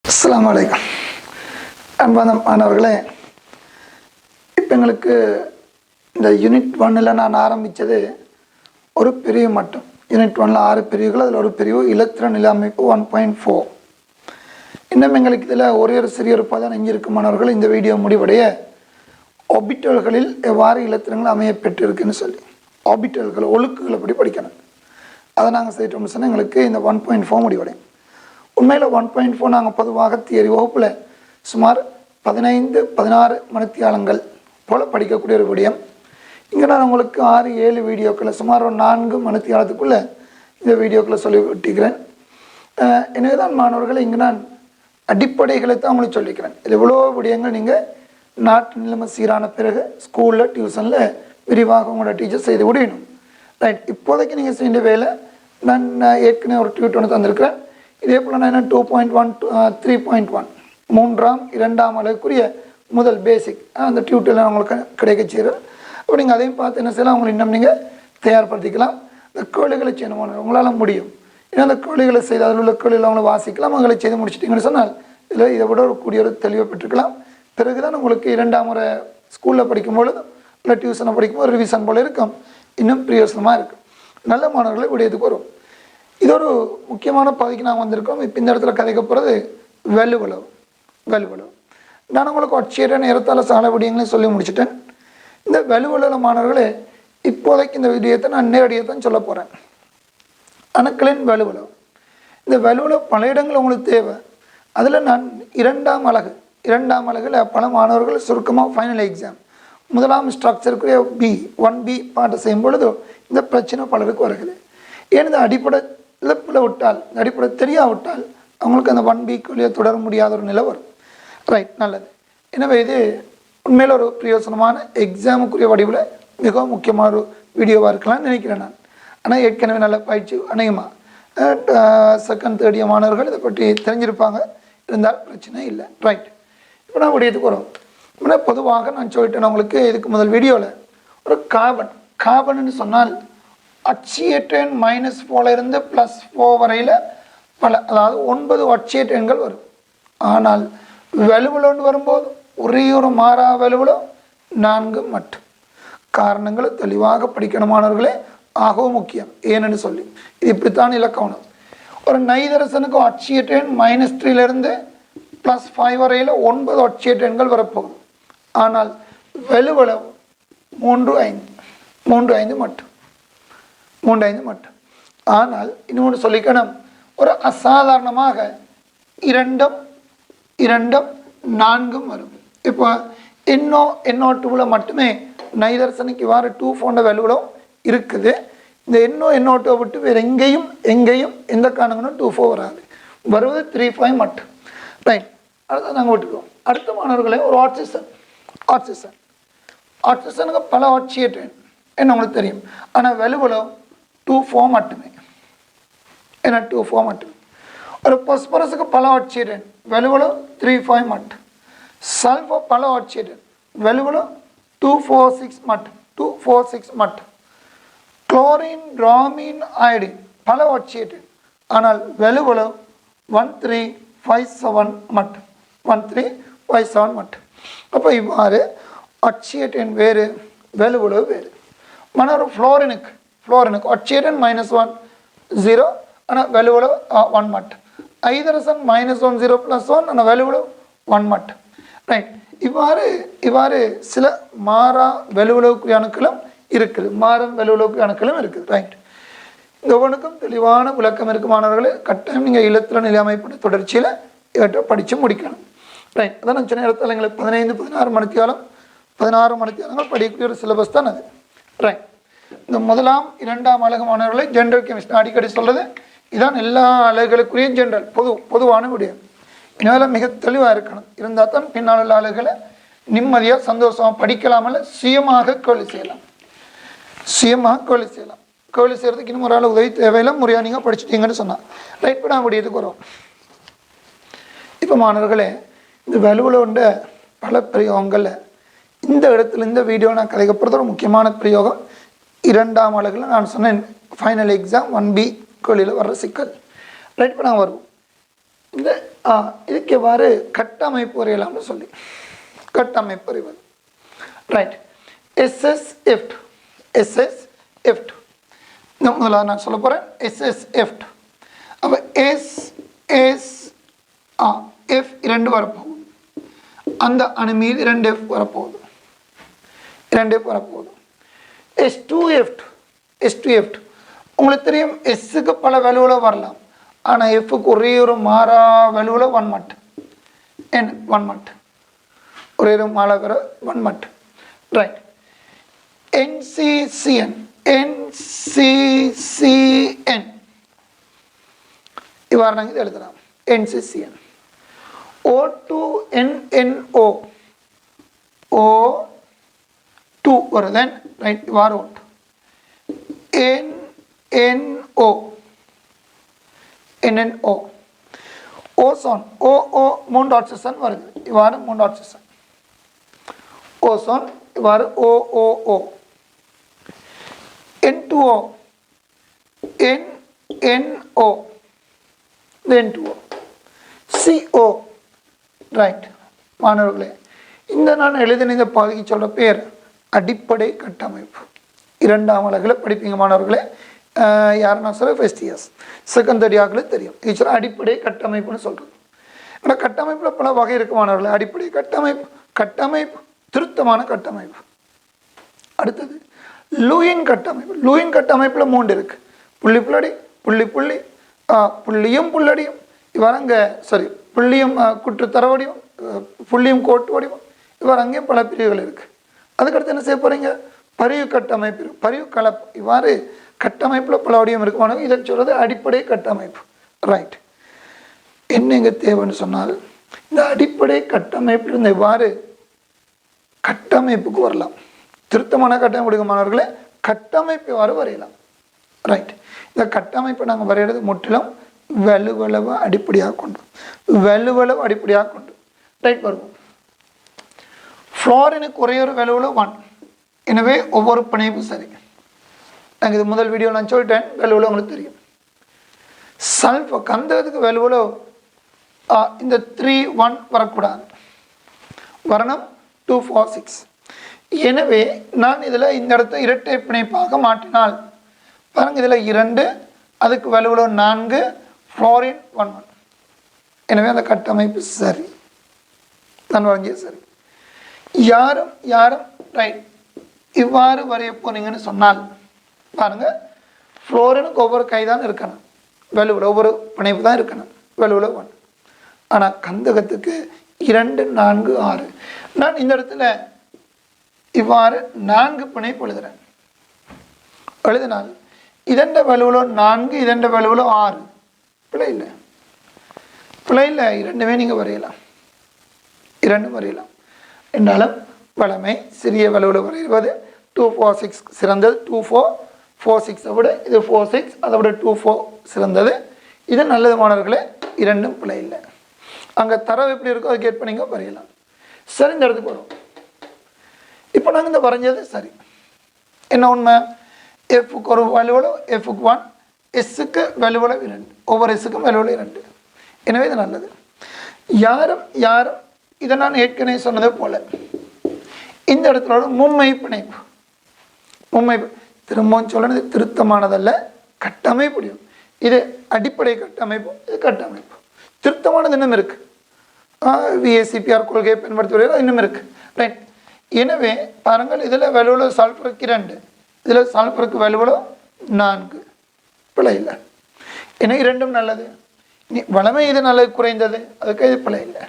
அஸ்ஸலாமு அலைக்கும். அன்பான மாணவர்களே, இப்போ எங்களுக்கு இந்த யூனிட் 1ல் நான் ஆரம்பித்தது ஒரு பிரிவு மட்டும். யூனிட் 1ல் 6 பிரிவுகள், அதில் ஒரு பிரிவு இலத்திர நில அமைப்பு 1.4. இன்னும் எங்களுக்கு இதில் ஒரே ஒரு சிறிய ஒரு 15 இருக்கும் மாணவர்கள். இந்த வீடியோ முடிவடைய ஆர்பிட்டல்களில் எவ்வாறு இலத்திரங்கள் அமைய பெற்றிருக்குன்னு சொல்லி ஆர்பிட்டல்கள் ஒழுக்குகளை படி படிக்கணும். அதை நாங்கள் செய்தோம்னு சொன்னால் எங்களுக்கு இந்த 1.4 முடிவடையும். உண்மையில் 1.4 நாங்கள் பொதுவாக தியரி வகுப்பில் சுமார் 15-16 மணித்தியாலங்கள் போல் படிக்கக்கூடிய ஒரு விடயம். இங்கே நான் உங்களுக்கு 6-7 வீடியோக்களை சுமார் ஒரு 4 மணித்தியாலத்துக்குள்ளே இந்த வீடியோக்களை சொல்லி விட்டுக்கிறேன். எனவே தான் மாணவர்களை இங்கே நான் அடிப்படைகளை தான் உங்களுக்கு சொல்லிக்கிறேன். இது எவ்வளோ விடயங்கள் நீங்கள் நாட்டு நிலைமை சீரான பிறகு ஸ்கூலில் டியூஷனில் விரிவாக உங்களோட டீச்சர் செய்து விடணும். ரைட், இப்போதைக்கு நீங்கள் செய்ய வேலை நான் ஏற்கனவே ஒரு ட்வீட் ஒன்று தந்திருக்கிறேன். இதே போல் நான் 2.1 3.1 மூன்றாம் 2ஆம் அளவுக்குரிய முதல் பேசிக் அந்த டியூட்டரில் உங்களுக்கு கிடைக்க செய்கிறேன். அப்போ நீங்கள் அதையும் பார்த்து என்ன செய்யலாம், அவங்களை இன்னும் நீங்கள் தயார்படுத்திக்கலாம். இந்த கேள்விகளை செய்யணும் உங்களால் முடியும். ஏன்னா அந்த கேள்விகளை செய்து அதில் உள்ள கேள்விகளை அவங்களை வாசிக்கலாம். அவங்களை செய்து முடிச்சிட்டிங்கன்னு சொன்னால் இதில் இதை விட ஒரு கூடிய ஒரு தெளிவை பெற்றுக்கலாம். பிறகு தான் உங்களுக்கு 2ஆம் முறை ஸ்கூலில் படிக்கும்பொழுது இல்லை டியூஷனை படிக்கும்போது ரிவிஷன் போல் இருக்கும், இன்னும் பிரயோசனமாக இருக்கும். நல்ல மாணவர்களை விடயத்துக்கு வரும். இது ஒரு முக்கியமான பகுதிக்கு நாங்கள் வந்திருக்கோம். இப்போ இந்த இடத்துல கதைக்க போகிறது வலுவளவு. நான் உங்களுக்கு ஒற்றையற்ற நேரத்தால் சால விடயங்களையும் சொல்லி முடிச்சிட்டேன். இந்த வலுவளவு மாணவர்களே, இப்போதைக்கு இந்த விடயத்தை நான் நேரடியாக சொல்ல போகிறேன். அணுக்களின் வலுவளவு. இந்த வலுவளவு பல இடங்கள் உங்களுக்கு தேவை. அதில் நான் 2ஆம் அலகில் பல மாணவர்கள் சுருக்கமாக ஃபைனல் எக்ஸாம் முதலாம் ஸ்ட்ரக்சருக்குரிய B1B பாட்டை செய்யும் பொழுது இந்த பிரச்சனை பலருக்கு வருகிறது. ஏன் இந்த அடிப்படை இழப்பில் விட்டால், இந்த அடிப்படை தெரியாவிட்டால் அவங்களுக்கு அந்த 1Bக்குள்ளேயே தொடர முடியாத ஒரு நிலை வரும். ரைட், நல்லது. எனவே இது உண்மையில் ஒரு பிரயோசனமான எக்ஸாமுக்குரிய வடிவில் மிகவும் முக்கியமான ஒரு வீடியோவாக இருக்கலாம்னு நினைக்கிறேன் நான். ஆனால் ஏற்கனவே நல்ல பயிற்சி அநேகமாக செகண்ட் தேர்ட் இயர் மாணவர்கள் இதை பற்றி தெரிஞ்சிருப்பாங்க. இருந்தால் பிரச்சனை இல்லை. ரைட், இப்போ நான் விடயத்துக்கு வரும். இப்போ பொதுவாக நான் சொல்லிட்டேன் உங்களுக்கு இதுக்கு முதல் வீடியோவில் ஒரு கார்பன்னு சொன்னால் அச்சியேட்டேன் -4 இருந்து +4 வரையில் பல, அதாவது 9 ஒற்றையற்ற எண்கள் வரும். ஆனால் வலுவலோன்னு வரும்போது ஒரே ஒரு மாறா வலுவலோ 4 மட்டும். காரணங்களை தெளிவாக படிக்கணுமானவர்களே ஆகவும் முக்கியம். ஏன்னு சொல்லி இது இப்படித்தான் இலக்கணம். ஒரு நைதரசனுக்கு ஒற்றையற்ற -3 இருந்து +5 வரையில் 9 ஒற்றையற்ற எண்கள் வரப்போகுது. ஆனால் வலுவளவு 3-5 மட்டும். ஆனால் இன்னொன்று சொல்லிக்கணும், ஒரு அசாதாரணமாக 2-4 வரும். இப்போ NO2ல மட்டுமே நைதரசனுக்கு இவ்வாறு 2 போன்ற வலுவளவு இருக்குது. இந்த NO2 விட்டு வேறு எங்கேயும் எந்த காரணங்களும் 2-4 வராது. வருவது 3-5 மட்டும். ரைட், அடுத்த நாங்கள் விட்டுருவோம். அடுத்த மாணவர்களே, ஒரு ஆக்சிஜனுக்கு பல ஆட்சியேற்ற என்ன உங்களுக்கு தெரியும். ஆனால் வலுவளவு 2-4 மட்டுமே. ஏன்னா 2-4 மட்டும். ஒரு பொஸ்பரஸுக்கு பல ஆட்சியேற்ற வலுவளவு 3-5 மட்டும். சல்ஃபர் பல ஆட்சியேற்ற வலுவளவு 2-4-6 மட்டும். குளோரின், பிரோமின், அயோடின் பல ஆட்சியேற்ற ஆனால் வலுவளவு 1357 மட்டும். 1357 மட்டும். அப்போ இவ்வாறு ஆட்சியேற்றன் வேறு, வலுவளவு வேறு. மன ஃப்ளோரினுக்கு ஆட்சியேற்றன் -1 0 ஆனால் வலுவளவு 1 மட்டும். ஐதரசன் -1 0 +1 ஆனால் வலுவளவு 1 மட்டும். ரைட், இவ்வாறு சில மாறா வலுவளவுக்குரிய அணுக்களும் இருக்குது. ரைட், இந்த ஒவ்வொன்றுக்கும் தெளிவான விளக்கம் இருக்குமானவர்களே. கட்டாயம் நீங்கள் இலத்திர நிலை அமைப்பு தொடர்ச்சியில் இவற்றை படித்து முடிக்கணும். ரைட், அதான் நான் சின்ன நேரத்தில் எங்களுக்கு 15-16 மணித்தியாலங்கள் படிக்கக்கூடிய ஒரு சிலபஸ் தான் அது. ரைட், இந்த முதலாம் 2ஆம் அலகு மாணவர்களை ஜென்ரல் கெமிஸ்ட்ரி அடிக்கடி சொல்கிறது இதான் எல்லா அலகுகளுக்குரிய ஜென்ரல் பொதுவான விடயம். இதனால் மிக தெளிவாக இருக்கணும். இருந்தால் தான் பின்னால் உள்ள அலகுகளை நிம்மதியாக சந்தோஷமாக படிக்கலாமல் சுயமாக கேள்வி செய்யலாம். கேள்வி செய்கிறதுக்கு இன்னும் ஒரு ஆள் உதவி தேவையில்லை. முறையாக நீங்கள் படிச்சுட்டீங்கன்னு சொன்னால். ரைட், இப்போ நான் விடயத்துக்கு வரோம். இப்போ மாணவர்களே, இந்த வலுவளவுண்ட பல பிரயோகங்களில் இந்த இடத்துல இந்த வீடியோ நான் கதைக்கப்படுறது ஒரு முக்கியமான பிரயோகம். 2ஆம் அலகில் நான் சொன்னேன் ஃபைனல் எக்ஸாம் 1B கேள்வியில் வர்ற சிக்கல். ரைட், இப்போ நான் வருவோம். இந்த இதுக்கு எவ்வாறு கட்டமைப்பு வரையலாம்னு சொல்லி கட்டமைப்பு வரைவது. ரைட். SSF2 SSF2 இந்த முதலாவது நான் சொல்ல போகிறேன். SSF2 அப்போ F 2 வரப்போகுது. அந்த அணு மீது 2 F வரப்போகுது. 2 F வரப்போகுது. S2F2 உங்களுக்கு தெரியும் எஸ்ஸுக்கு பல வேல்யூவில் வரலாம். ஆனால் எஃப்க்கு ஒரே ஒரு மாறா வேல்யூவில் 1 மட்டும். என் 1 மட்டும் ஒரே ஒரு மாறாகிற 1 மட்டும். ரைட். NCCN இவ்வாறு நாங்கள் இது எழுதலாம். NCCN O2NNO O2 வருது. ரைட். இவ்வாறு O2 NNO ozone O 3 dot session வருது. இவ்வாறு 3 டாட் செஷன் ஓசோன் இவ்வாறு O N2O NNO N2O CO. Right. மாணவர்களே, இந்த நான் எழுதின இந்த பகுதிக்கு சொல்கிற பேர் அடிப்படை கட்டமைப்பு. 2ஆம் அலகில் படிப்பீங்க மாணவர்களே. யார் நான் சொல்ல ஃபர்ஸ்ட் இயர்ஸ் செகண்ட் தேர்ட் இயர்ஸில் தெரியும். இது சொல்ல அடிப்படை கட்டமைப்புன்னு சொல்கிறது. ஆனால் கட்டமைப்பில் பல வகை இருக்கு மாணவர்களே. அடிப்படை கட்டமைப்பு திருத்தமான கட்டமைப்பு. அடுத்தது லூயின் கட்டமைப்பில் 3 இருக்கு. புள்ளி புள்ளடி புள்ளியும் புள்ளடியும் இவ்வாறு அங்கே புள்ளியும் குற்றுத்தர வடிவம் புள்ளியும் கோட்டு வடிவம் இவ்வாறு அங்கேயும் பல பிரிவுகள் இருக்குது. அதுக்கடுத்து என்ன செய்ய போகிறீங்க? பரிவு கட்டமைப்பு பரிவு கலப்பு இவ்வாறு கட்டமைப்பில் பல வடிவம் இருக்குமான இதை சொல்கிறது அடிப்படை கட்டமைப்பு. ரைட். என்ன இங்கே தேவைன்னு சொன்னால் இந்த அடிப்படை கட்டமைப்பில் இவ்வாறு கட்டமைப்புக்கு வரலாம். திருத்தமான கட்டமைப்பு மாணவர்களே கட்டமைப்பு இவ்வாறு வரையலாம். ரைட். இந்த கட்டமைப்பை நாங்கள் வரைகிறது முற்றிலும் வலுவளவு அடிப்படையாக கொண்டு ரைட் வருவோம். ஃப்ளோரினுக்கு ஒரே ஒரு வலுவில் 1. எனவே ஒவ்வொரு பிணைப்பும் சரி. நாங்கள் இது முதல் வீடியோ நான் சொல்லிட்டேன். வலுவில் உங்களுக்கு தெரியும். சல்ஃபர் கந்தகத்துக்கு வலுவில் இந்த 3 1 வரக்கூடாது. வரணும் 2 4 6. எனவே நான் இதில் இந்த இடத்த இரட்டை பிணைப்பாக மாற்றினால் பாருங்கள், இதில் 2 அதுக்கு வலுவில் 4 ஃப்ளோரின் 1 1. எனவே அந்த கட்டமைப்பு சரி. நான் வரைஞ்சது சரி. யாரும் ரைட் இவ்வாறு வரைய போனீங்கன்னு சொன்னால் பாருங்கள், ஃப்ளோரினுக்கு ஒவ்வொரு கை தான் இருக்கணும். வலுவில் ஒவ்வொரு பிணைப்பு தான் இருக்கணும். வலுவில் 1. ஆனால் கந்தகத்துக்கு 2 4 6. நான் இந்த இடத்துல இவ்வாறு 4 பிணைப்பு எழுதினால் இதண்ட வலுவில் 4 இதண்ட வலுவில் 6. பிழை இல்லை. 2மே நீங்கள் வரையலாம். 2 வரையலாம் என்றாலும் வளமை சிறிய வலுவில் வரைவது 2 4 6 சிறந்தது. 2 4 4 6 விட இது 4 6 அதை விட 2 4 சிறந்தது. இது நல்லது மாணவர்களே. 2ம் பிழை இல்லை. அங்கே தரவு எப்படி இருக்கோ அதை கேட் பண்ணிங்க வரையலாம். சரி. இந்த இடத்துக்கு வரும். இப்போ நாங்கள் இந்த வரைஞ்சது சரி. என்ன உண்மை? எஃப்க்கு ஒரு வலுவில் எஃப்க்கு 1 எஸ்ஸுக்கு வலுவில் 2 ஒவ்வொரு எஸ்ஸுக்கும் வலுவில் 2. எனவே இது நல்லது. யாரும் இதை நான் ஏற்கனவே சொன்னது போல இந்த இடத்துல மும்மை பிணைப்பு திரும்பவும் சொல்லணும். இது திருத்தமானதல்ல, கட்டமைப்பு. இது அடிப்படை கட்டமைப்பு. இது கட்டமைப்பு திருத்தமானது இன்னும் இருக்கு. VACPR கொள்கையை பயன்படுத்துவது இன்னும் இருக்கு. ரைட். எனவே பாருங்கள், இதில் வலுவில் சல்ஃபருக்கு 2 இதில் சல்ஃபருக்கு வலுவில் 4. பிழை இல்லை. ஏன்னா 2ம் நல்லது. வளமை இது நல்லது குறைந்தது, அதுக்கு இது பிழை இல்லை.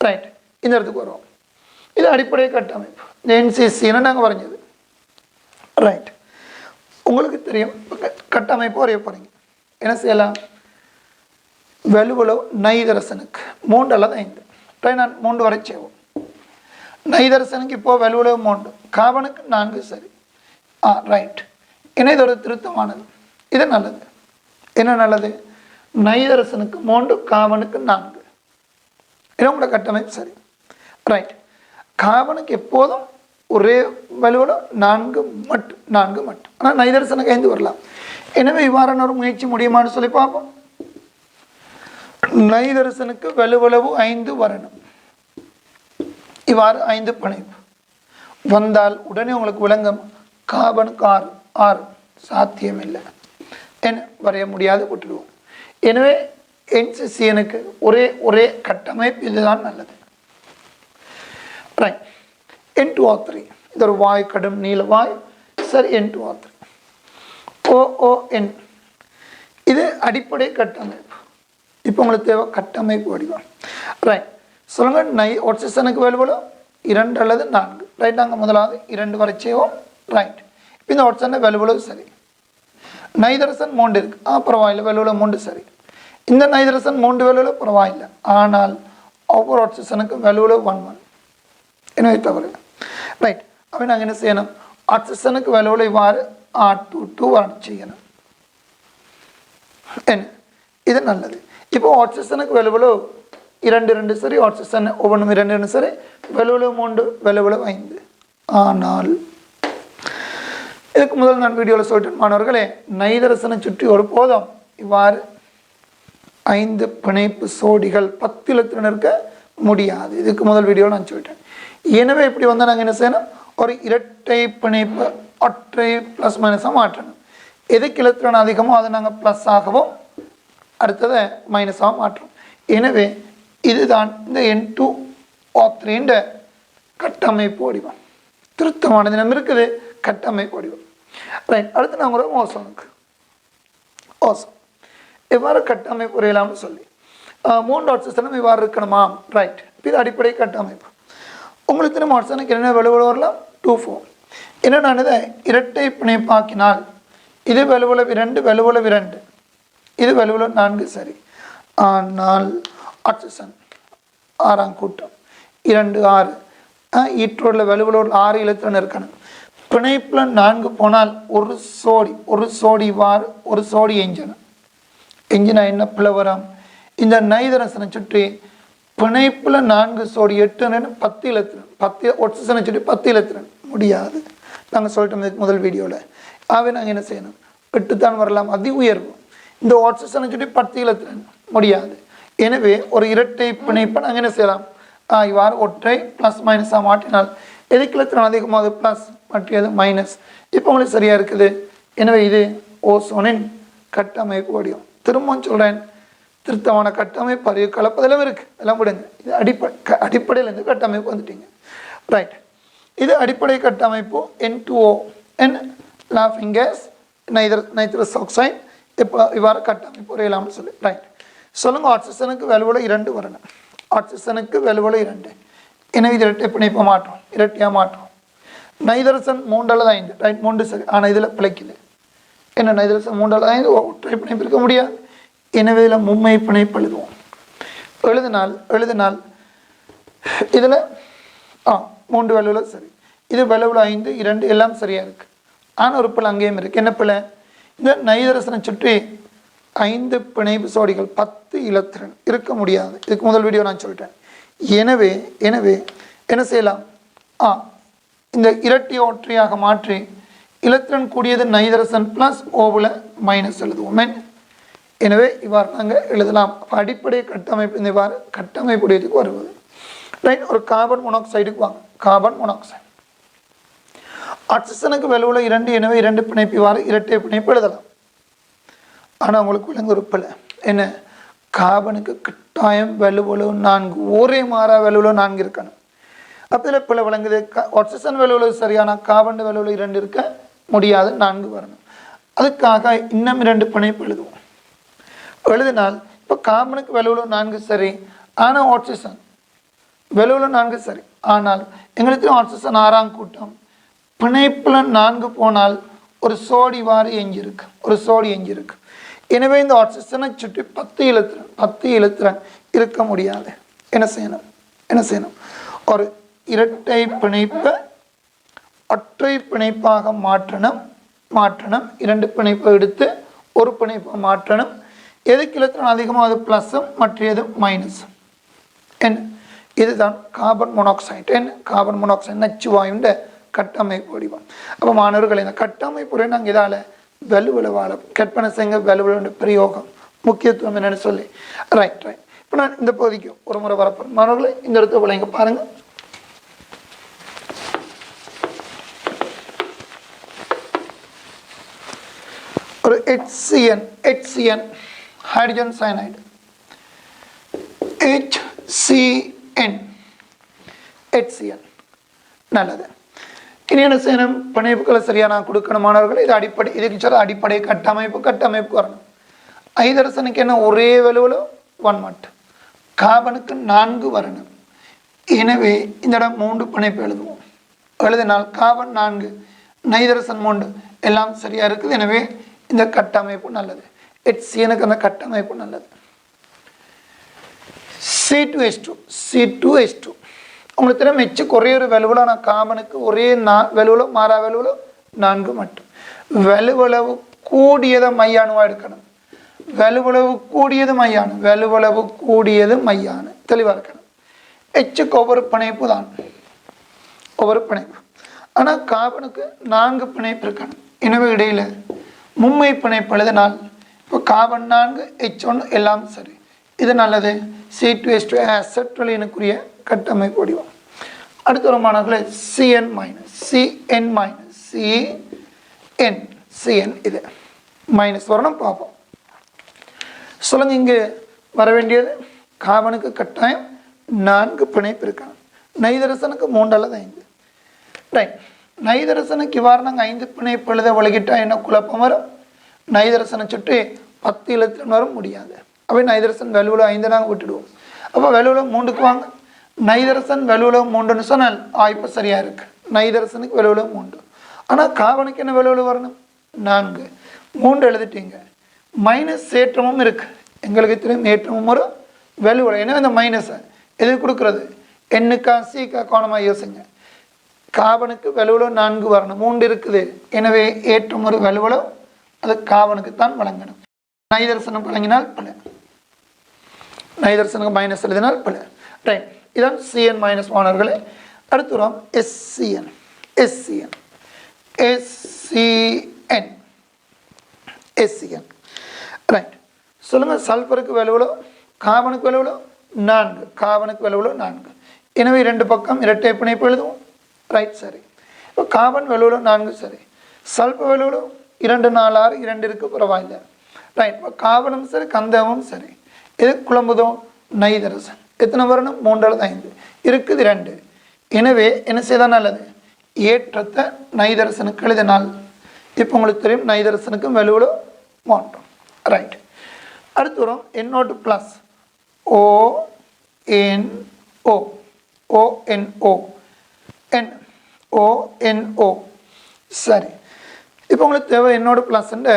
ரைட். இந்த இடத்துக்கு வருவோம். இது அடிப்படை கட்டமைப்பு. இந்த NCCன்னு நாங்கள் வரைஞ்சது. ரைட். உங்களுக்கு தெரியும் கட்டமைப்பு வரைய போகிறீங்க. என்ன செய்யலாம்? வலுவலோ நைதரசனுக்கு 3 அல்லது 5. ரைட். நான் 3 வரை செய்வோம். நைதரசனுக்கு இப்போ வலுவலோ 3, கார்பனுக்கு 4. சரி. ரைட். ஏன்னா இது ஒரு திருத்தமானது. இது நல்லது. என்ன நல்லது? நைதரசனுக்கு 3 கார்பனுக்கு 4. இது உங்களோட கட்டமைப்பு சரி. ரைட். கார்பனுக்கு எப்போதும் ஒரே வலுவில் 4 மட்டும் ஆனால் நைதரசனுக்கு 5 வரலாம். எனவே இவ்வாறான ஒரு முயற்சி முடியுமான்னு சொல்லி பார்ப்போம். நைதரசனுக்கு வலுவளவு 5 வரணும். இவ்வாறு 5 பிணைப்பு வந்தால் உடனே உங்களுக்கு விளங்கும் கார்பனுக்கு 6 சாத்தியம் இல்லை, என்ன வரைய முடியாது, விட்டுடுவோம். எனவே NCCNக்கு ஒரே கட்டமைப்பு இதுதான் நல்லது. ரைட். N2O3 இது ஒரு வாயு, கடும் நீல வாயு. சரி, N2O3 OON இது அடிப்படை கட்டமைப்பு. இப்போ உங்களுக்கு தேவை கட்டமைப்பு வடிவம். ரைட். சொல்லுங்க, ஆக்சிஜனுக்கு வலுவளவு 2 அல்லது 4. ரைட். நாங்கள் முதலாவது 2 வரை செய்வோம். ரைட். இப்போ இந்த ஆக்சிஜன் வலுவளவு சரி. நைதரசன் 3 இருக்கு, பரவாயில்லை, வலுவளவு 3 சரி. இந்த நைதரசன் 3 வலுவளவு பரவாயில்லை, ஆனால் ஒவ்வொரு ஆக்சிஜனுக்கும் வலுவளவு 1 எனவே தவறு. ரைட். அப்போ நாங்கள் என்ன செய்யணும், ஆக்சிஜனுக்கு வலுவளவு இவ்வாறு R22 வரணும் செய்யணும். என்ன இது நல்லது. இப்போ ஆக்சிஜனுக்கு வலுவளவு 2 சரி, ஆக்சிஜன் ஒவ்வொன்றும் 2 சரி, வலுவளவு 3, வலுவளவு 5. ஆனால் இதுக்கு முதல் நான் வீடியோவில் சொல்லிட்டேன் மாணவர்களே, நைதரசனை சுற்றி ஒரு போதும் இவ்வாறு 5 பிணைப்பு சோடிகள் 10 இலத்திரன் இருக்க முடியாது. இதுக்கு முதல் வீடியோவில் நான் சொல்லிட்டேன். எனவே இப்படி வந்தால் நாங்கள் என்ன செய்யணும், ஒரு இரட்டை பிணைப்பு ஒற்றை ப்ளஸ் மைனஸாக மாற்றணும். எதுக்கு இலத்திரன் அதிகமோ அதை நாங்கள் ப்ளஸ் ஆகவும் அடுத்ததை மைனஸாக மாற்றோம். எனவே இதுதான் இந்த N2O3 கட்டமைப்பு வடிவம். திருத்தமான தினம் இருக்குது கட்டமைப்பு வடிவம். ரைட். அடுத்து நாங்கள் ஒரு ஓசோனுக்கு இவ்வாறு கட்டமைப்பு உரையலாம்னு சொல்லி 3 ஆக்சிஜனும் இவ்வாறு இருக்கணுமா? ரைட். இது அடிப்படை கட்டமைப்பு. உங்களுக்கு திரும்ப ஆக்சிஜனுக்கு என்ன வலுவளவு வரலாம்? 2,4. என்ன நான் இதை இரட்டை பிணைப்பாக்கினால் இது வலுவளவு 2, வலுவளவு 2, இது வலுவளவு 4 சரி. ஆனால் ஆக்சிஜன் 6ஆம் கூட்டம் 2 6 ஈற்றோடில் வலுவளவு 6 இலத்திரன் இருக்கணும். பிணைப்பில் 4 போனால் ஒரு சோடி இவ்வாறு ஒரு சோடி எஞ்சினா என்ன பிளவரம்? இந்த நைதரசனை சுற்றி பிணைப்பில் 4 சோடி 8 10 இலத்திரன், 10 ஆக்சிஜனை சுற்றி 10 இலத்திரன் முடியாது. நாங்கள் சொல்லிட்டோம் முதல் வீடியோவில். ஆகவே நாங்கள் என்ன செய்யணும், 8 தான் வரலாம், அதி உயர்வு. இந்த ஆக்சிஜனை சுற்றி 10 இலத்திரன் முடியாது. எனவே ஒரு இரட்டை பிணைப்பை நாங்கள் என்ன செய்யலாம், இவ்வாறு ஒற்றை ப்ளஸ் மைனஸாக மாற்றினால் எதுக்கு இலத்திரன் அதிகமாக அது ப்ளஸ், மற்றது மைனஸ். இப்போ உங்களுக்கு சரியாக இருக்குது. எனவே இது ஓசோனின் கட்டமைப்பு வடிவம். திரும்பவும் சொல்கிறேன், திருத்தமான கட்டமைப்பு அறிவு கலப்பதெல்லாம் இருக்குது, எல்லாம் விடுங்க. இது அடிப்படையிலேருந்து கட்டமைப்பு வந்துட்டீங்க. ரைட். இது அடிப்படை கட்டமைப்பு N2O லாஃபிங் கேஸ் நைட்ரஸ் ஆக்சைடு. இப்போ இவ்வாறு கட்டமைப்பு உரையலாம்னு சொல்லி. ரைட். சொல்லுங்கள், ஆக்சிஜனுக்கு வலுவளவு 2 வரணும். ஆக்சிஜனுக்கு வலுவளவு 2. எனவே இது இரட்டை பிணைப்பை மாற்றோம், இரட்டையாக மாற்றோம். நைதரசன் 3 அல்லது 5. ரைட். 3 சரி. ஆனால் இதில் பிழைக்குது. என்ன நைதரசன் 3 அல்லது 5 ஒற்றை பிணைப்பு இருக்க முடியாது. எனவே இதில் மும்மை பிணைப்பு எழுதுவோம். எழுதினால் இதில் 3 வலுவில் சரி, இது வலுவில் 5 2 எல்லாம் சரியாக இருக்குது. ஆனால் ஒரு பிள்ளை அங்கேயும் இருக்குது. என்ன பிள்ளை? இந்த நைதரசனை சுற்றி 5 பிணைப்பு சோடிகள் 10 இலத்திரன் இருக்க முடியாது. இதுக்கு முதல் வீடியோ நான் சொல்லிட்டேன். எனவே என்ன செய்யலாம், இந்த இரட்டை ஒற்றையாக மாற்றி இலத்திரன் கூடியது நைதரசன் ப்ளஸ் ஓவில் மைனஸ் எழுதுவோம். எனவே இவ்வாறு நாங்கள் எழுதலாம். அடிப்படை கட்டமைப்பு இந்த இவ்வாறு கட்டமைப்புடையதுக்கு வருவது. ரைட். ஒரு கார்பன் மோனாக்சைடுக்கு வாங்க. கார்பன் மோனாக்சைடு ஆக்சிஜனுக்கு வலுவில் 2. எனவே 2 பிணைப்பு இவ்வாறு இரட்டை பிணைப்பு எழுதலாம். ஆனால் உங்களுக்கு விலங்கு உறுப்பில் என்ன, கார்பனுக்கு கட்டாயம் வலுவளவு 4, ஒரே மாறா வலுவளவு 4 இருக்கணும். அப்போ இதில் பிள்ளை விளங்குது. ஆக்சிஜன் வலுவளவு சரியான கார்பன் வலுவளவு 2 இருக்க முடியாது, 4 வரணும். அதுக்காக இன்னும் 2 பிணைப்பு எழுதினால் இப்போ கார்பனுக்கு வலுவளவு 4 சரி, ஆனால் ஆக்சிஜன் வலுவளவு 4 சரி. ஆனால் எங்களுக்கு ஆக்சிஜன் 6ஆம் கூட்டம் பிணைப்பில் 4 போனால் ஒரு சோடி வாரி எஞ்சிருக்கு. எனவே இந்த ஆக்சிஜனை சுற்றி 10 இலத்திரன் இருக்க முடியாது. என்ன செய்யணும், ஒரு இரட்டை பிணைப்பை ஒற்றை பிணைப்பாக மாற்றணும். 2 பிணைப்பை எடுத்து ஒரு பிணைப்பை மாற்றணும். எதுக்கு இலத்திரன் அதிகமாக அது ப்ளஸ்ஸும் மற்றது மைனஸும். என்ன இதுதான் கார்பன் மோனாக்சைடு. கார்பன் மோனாக்சைடு நச்சு வாயுண்ட கட்டமைப்பு வடிவம். அப்போ மாணவர்கள் இந்த கட்டமைப்புரை நாங்கள் இதால் வலுவளவால் கற்பனை செய்ய வலுவலுடைய பிரயோகம் முக்கியத்துவம் என்னென்னு சொல்லி. ரைட். இப்போ நான் இந்த பகுதிக்கு ஒரு முறை வரப்போகிறேன் மாணவர்களை. இந்த இடத்துல விளைங்க பாருங்கள். ஒரு HCN ஹைட்ரஜன் சயனைடு HCN நல்லது. இனி என்ன செய்யணும்? பிணைப்புகளை சரியாக நான் கொடுக்கணும் மாணவர்கள். இது அடிப்படை, இதுக்கு சொல்ல அடிப்படை கட்டமைப்பு வரணும். ஐதரசனுக்கு என்ன ஒரே வலுவில் 1 மட்டும், கார்பனுக்கு 4 வரணும். எனவே இந்த இடம் 3 பிணைப்பு எழுதுவோம். எழுதினால் கார்பன் 4, நைதரசன் 3 எல்லாம் சரியாக இருக்குது. எனவே இந்த கட்டமைப்பு நல்லது. HCNக்கு அந்த கட்டமைப்பு நல்லது. C2H2 உங்களுக்கு தெரியும் மெச்சுக்கு ஒரே ஒரு வலுவில், ஆனால் கார்பனுக்கு ஒரே வலுவில் மாறா வலுவில் 4 மட்டும். வலுவளவு கூடியதை மையானுவாக எடுக்கணும். வலுவளவு கூடியது மையானு தெளிவாக இருக்கணும். எச்சுக்கு ஒவ்வொரு பிணைப்பு தான், ஒவ்வொரு பிணைப்பு. ஆனால் கார்பனுக்கு 4 பிணைப்பு இருக்கணும். எனவே இடையில் மும்மை பிணைப்பு எழுதினால் இப்போ கார்பன் 4 H1 எல்லாம் சரி. இது நல்லது. C2H2 அசெட்ரலினுக்குரிய கட்டமைப்பு வடிவம். அடுத்த ஒரு மாணவர்களே CN இது மைனஸ் வரணும் பார்ப்போம். சொல்லுங்க, இங்கே வர வேண்டியது கார்பனுக்கு கட்டாயம் 4 பிணைப்பு இருக்கணும். நைதரசனுக்கு 3 அல்லது 5. ரைட். நைதரசனுக்கு இவ்வாறு நாங்கள் 5 பிணைப்பு எழுத வழங்கிட்டால் என்ன குழப்பம் வரும்? நைதரசனை சுற்றி 10 இலத்திரன் வரும் முடியாது. அப்போ நைதரசன் வலுவில் 5 நாங்கள் விட்டுடுவோம். அப்போ வலுவில் 3க்கு வாங்க. நைதரசன் வலுவில் 3ன்னு சொன்னால் இப்போ சரியாக இருக்குது. நைதரசனுக்கு வலுவில் 3. ஆனால் கார்பனுக்கு என்ன வலுவில் வரணும்? 4. 3 எழுதிட்டீங்க. மைனஸ் ஏற்றமும் இருக்குது. எங்களுக்கு தெரியும் ஏற்றமும் ஒரு வலுவில். ஏன்னா இந்த மைனஸை எது கொடுக்குறது? எண்ணுக்கா சிக்கா கோணமாக யோசிங்க. கார்பனுக்கு வலுவில் 4 வரணும், 3 இருக்குது. எனவே ஏற்றம் ஒரு வலுவில் அது கார்பனுக்கு தான் வழங்கணும். நைதரசனுக்கு வழங்கினால் பல, நைதரசனுக்கு மைனஸ் எழுதினால் பல. ரைட். இதான் CN மைனஸ் மாணவர்களே. அடுத்து வரும் SCN. ரைட். சொல்லுங்கள், சல்ஃபருக்கு வலுவில் கார்பனுக்கு வலுவில் 4, கார்பனுக்கு வலுவில் 4. எனவே 2 பக்கம் இரட்டை பிணைப்பு எழுதுவோம். ரைட், சரி. இப்போ கார்பன் வலுவில் 4 சரி. சல்ஃபர் வலுவில் 2, 4, 6 2 இருக்குது, பரவாயில்லை. ரைட். இப்போ கார்பனும் சரி, கந்தகமும் சரி. இது குழம்புதோ? நைதரசன் எத்தனை வரணும்? 3 அல்லது 5 இருக்குது, 2. எனவே என்ன செய்தால் நல்லது? ஏற்றத்தை நைதரசனுக்கு எழுதினால் இப்போ உங்களுக்கு தெரியும் நைதரசனுக்கும் வலுவில் மாட்டோம். ரைட். அடுத்து வரும் NO2 ப்ளஸ் ONO சரி. இப்போ உங்களுக்கு தேவை NO2 ப்ளஸ்ன்ற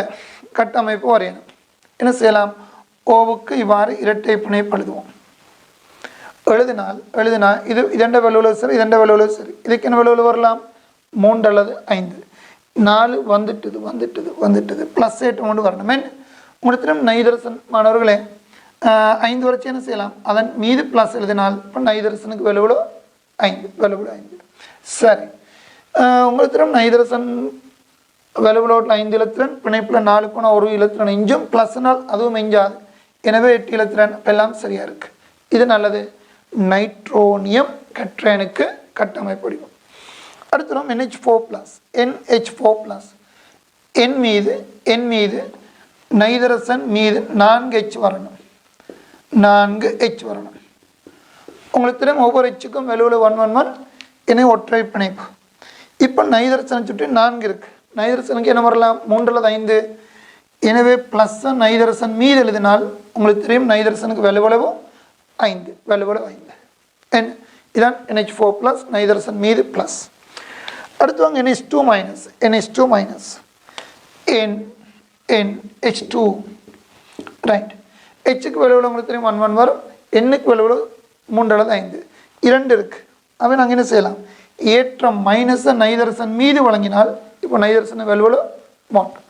கட்டமைப்பு வரையணும். என்ன செய்யலாம்? ஓவுக்கு இவ்வாறு இரட்டை பிணைப்பு எழுதுவோம். எழுதினால் இது இதண்ட வலுவில் சரி, இதண்ட வலுவில் சரி. இதுக்கு என்ன வலுவில் வரலாம்? 3 அல்லது 5. 4 வந்துட்டுது ப்ளஸ் ஏற்றம் கொண்டு வரணும். உங்களுக்கு நைதரசன் மாணவர்களே 5 வரைச்சு என்ன செய்யலாம்? அதன் மீது ப்ளஸ் எழுதினால் இப்போ நைதரசனுக்கு வலுவில் 5 சரி. உங்களுக்கு நைதரசன் வலுவில் 5 இலத்திரன், பிணைப்பில் 4 போனால் 1 இலத்திரன் இஞ்சும், ப்ளஸ்னால் அதுவும் இஞ்சாது. எனவே 8 இலத்திரன் எல்லாம் சரியாக இருக்குது. இது நல்லது. நைட்ரோனியம் கற்றேனுக்கு கட்டமைப்பு வடிவம். அடுத்து நம்ம NH4+. என் மீது நைதரசன் மீது 4H வரணும். உங்களுக்கு தெரியும் ஒவ்வொரு Hக்கும் வலுவில் 1 1 1. என ஒற்றை பிணைப்பு. இப்போ நைதரசனை சுற்றி 4 இருக்குது. நைதரசனுக்கு என்ன வரலாம்? 3 அல்லது 5. எனவே ப்ளஸ் நைதரசன் மீது எழுதினால் உங்களுக்கு தெரியும் நைதரசனுக்கு வலுவளவு 5. இதான் NH4+, நைதரசன் மீது ப்ளஸ். அடுத்து வாங்க NH2-. NH2 right. Hக்கு வலுவில் உங்களுக்கு தெரியும் 1 1 வரும். Nக்கு வலுவில் 3 அல்லது 5 2 இருக்குது. அவை நாங்கள் என்ன செய்யலாம்? ஏற்றம் மைனஸை நைதரசன் மீது வழங்கினால் இப்போ நைதரசனை வலுவில் மாட்டோம்.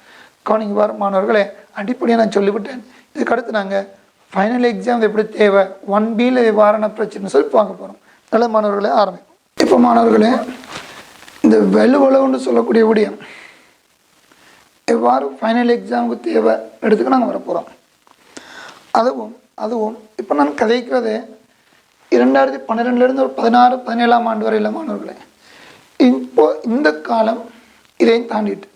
கவனிங்க பாரு மாணவர்களே, அடிப்படையாக நான் சொல்லிவிட்டேன். இதுக்கு அடுத்து நாங்கள் ஃபைனல் எக்ஸாம் எப்படி தேவை, 1Bயில் வாரண பிரச்சனை சொல்லி பார்க்க போகிறோம். நல்ல மாணவர்களே, ஆரம்பிக்கும். இப்போ மாணவர்களே, இந்த வலுவளவுன்னு சொல்லக்கூடிய விடயம் எவ்வாறு ஃபைனல் எக்ஸாமுக்கு தேவை எடுத்துக்க நாங்கள் வரப்போகிறோம். அதுவும் அதுவும் இப்போ நான் கதைக்கிறது 2012 ஒரு 16-17 ஆண்டு வரை இல்லை மாணவர்களே. இப்போ இந்த காலம் இதையும் தாண்டிட்டு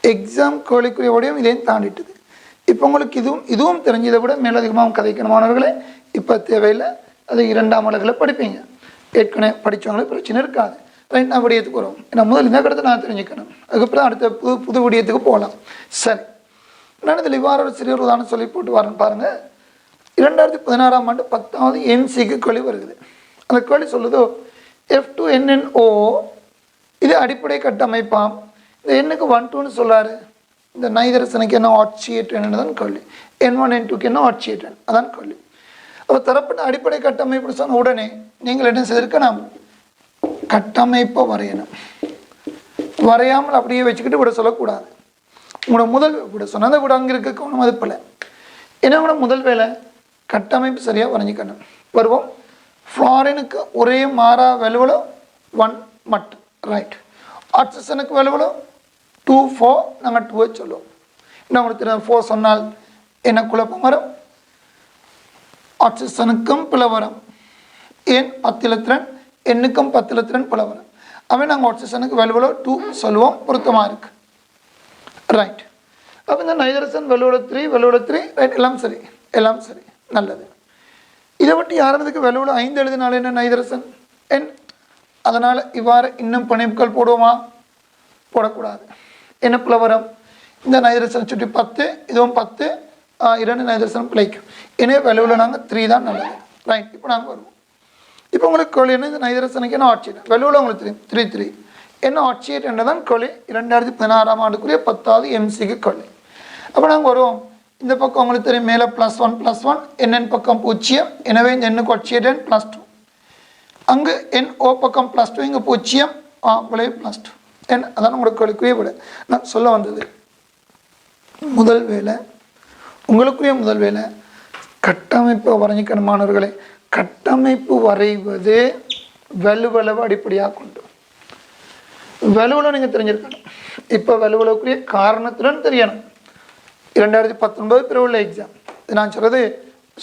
எக்ஸாம் கேள்விக்குரிய வடிவம் இதையும் தாண்டிட்டுது. இப்போ உங்களுக்கு இதுவும் தெரிஞ்சதை விட மேலதிகமாக கதைக்கணும் மாணவர்களே. இப்போ தேவையில்லை, அது 2ஆம் அலகில் படிப்பீங்க. ஏற்கனவே படித்தவங்களுக்கு பிரச்சனை இருக்காது. ரைட், நான் விடயத்துக்கு வரும். ஏன்னா முதல் இந்த கடத்தை நான் தெரிஞ்சுக்கணும், அதுக்கப்புறம் அடுத்த புது விடயத்துக்கு போகலாம். சரி, நான் இதில் இவ்வாறு ஒரு சிறிய உதாரணம் சொல்லி போட்டு வரேன்னு பாருங்கள். 2016ஆம் ஆண்டு 10வது எம்சிக்கு கேள்வி வருகிறது. அந்த கேள்வி சொல்லுதோ F2NNO இது அடிப்படை கட்டமைப்பாம். இந்த எண்ணுக்கு 1 2ன்னு சொல்லாரு. இந்த நைதரசனுக்கு என்ன ஆட்சியேற்றன் தான் கேள்வி. N1 N2க்கு என்ன ஆட்சியேற்றன் அதான் கேள்வி. அப்போ தரப்பட்ட அடிப்படை கட்டமைப்பு சொன்ன உடனே நீங்கள் என்ன செய்திருக்கணும், கட்டமைப்பை வரையணும். வரையாமல் அப்படியே வச்சுக்கிட்டு விட சொல்லக்கூடாது. உங்களோட முதல் விட சொன்ன அந்த விட அங்கே இருக்க கவனம் அது போல. ஏன்னா உங்களோட முதல் வேலை கட்டமைப்பு சரியாக வரைஞ்சிக்கணும். வருவோம். ஃப்ளாரினுக்கு ஒரே மாறா வலுவலும் 1 மட்டும். ரைட். ஆக்சிஜனுக்கு வலுவலும் 2 4 நாங்கள் 2 சொல்லுவோம். இன்னும் உங்களுக்கு தெரியும் 4 சொன்னால் என்ன குழப்பம் வரும், ஆக்சிஜனுக்கும் பிளவு வரும். ஏன் 10 எண்ணுக்கும் 10 பிளவு வரும். அவன் நாங்கள் ஆக்சிஜனுக்கு வலுவலோ 2 சொல்லுவோம், பொருத்தமாக இருக்கு. ரைட். அப்போ இந்த நைதரசன் வலுவலோ 3 ரைட், எல்லாம் சரி, எல்லாம் சரி, நல்லது. இதை விட்டு யாரதுக்கு வலுவலோ 5 எழுதினாலும் என்ன நைதரசன் என். அதனால் இவ்வாறு இன்னும் பிணைப்புகள் போடுவோமா, போடக்கூடாது. என்ன பிளவரம், இந்த நைதரசனை சுற்றி 10, இதுவும் 10, 2 நைதரசன் பிழைக்கும். எனவே வலுவில் நாங்கள் 3 தான் நல்லது. ரைட். இப்போ நாங்கள் வருவோம். இப்போ உங்களுக்கு கோழி என்ன, இந்த நைதரசனுக்கு என்ன ஆட்சியேட், வலுவில் உங்களுக்கு தெரியும் 3 3 என்ன ஆட்சியேட் என்றதான் கோழி 2016ஆம் ஆண்டுக்குரிய 10வது எம்சிக்கு கோழி. அப்போ நாங்கள் வருவோம். இந்த பக்கம் உங்களுக்கு தெரியும் மேலே +1 NN பக்கம் 0, எனவே இந்த எண்ணுக்கு ஆட்சியேட் +2. அங்கு NO பக்கம் +2, இங்கே 0 விளைவு +2 என். அதான் உங்களுக்கு கோழிக்குரிய விட நான் சொல்ல வந்தது. முதல் வேலை உங்களுக்குரிய முதல் வேலை கட்டமைப்பை வரைஞ்சிக்கணும் மாணவர்களே. கட்டமைப்பு வரைவது வலுவளவு அடிப்படையாக கொண்டு வலுவலை நீங்கள் தெரிஞ்சிருக்கணும். இப்போ வலுவலவுக்குரிய காரணத்துடன் தெரியணும். 2019 பிறகு உள்ள எக்ஸாம் இது நான் சொல்கிறது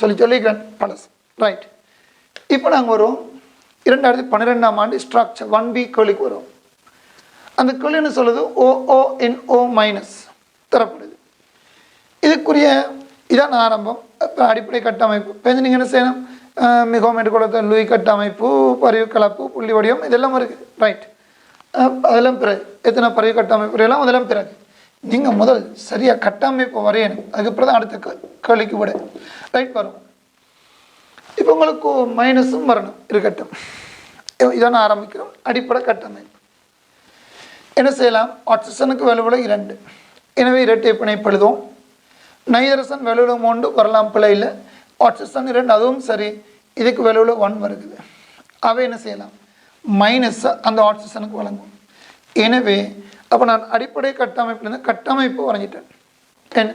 சொல்லிக்கிறேன் பழசு. ரைட். இப்போ நாங்கள் வருவோம் 2012ஆம் ஆண்டு ஸ்ட்ரக்சர் 1B கேள்விக்கு வரும். அந்த கேள்வி என்ன சொல்லுது, OONO- தரப்படுது. இதுக்குரிய இதான் ஆரம்பம். இப்போ அடிப்படை கட்டமைப்பு இப்போ நீங்கள் என்ன செய்யணும், மிகவும் எடுக்கொடுத்த லூய் கட்டமைப்பு, பரிவு கலப்பு, புள்ளி வடிவம் இதெல்லாம் இருக்குது. ரைட். அதெல்லாம் பிறகு எத்தனை பரிவு கட்டமைப்பு எல்லாம் அதெல்லாம் பிறகு நீங்கள் முதல் சரியாக கட்டமைப்பு வரையணும். அதுக்கப்புறம் தான் அடுத்த கேள்விக்கு விட. ரைட். வரும். இப்போ உங்களுக்கு மைனஸும் வரணும், இருக்கட்டும். இதான் ஆரம்பிக்கிறோம். அடிப்படை கட்டமைப்பு என்ன செய்யலாம், ஆக்சிஜனுக்கு வலுவில் 2, எனவே இரட்டை பிணைப்பு எழுதுவோம். நைதரசன் வலுவில் 3 வரலாம், பிழை இல்லை. ஆக்சிஜன் 2 அதுவும் சரி. இதுக்கு வலுவில் 1 வருகுது. அவை என்ன செய்யலாம், மைனஸ் அந்த ஆக்சிஜனுக்கு வழங்கும். எனவே அப்போ நான் அடிப்படை கட்டமைப்புலேருந்து கட்டமைப்பு வரைஞ்சிட்டேன். என்ன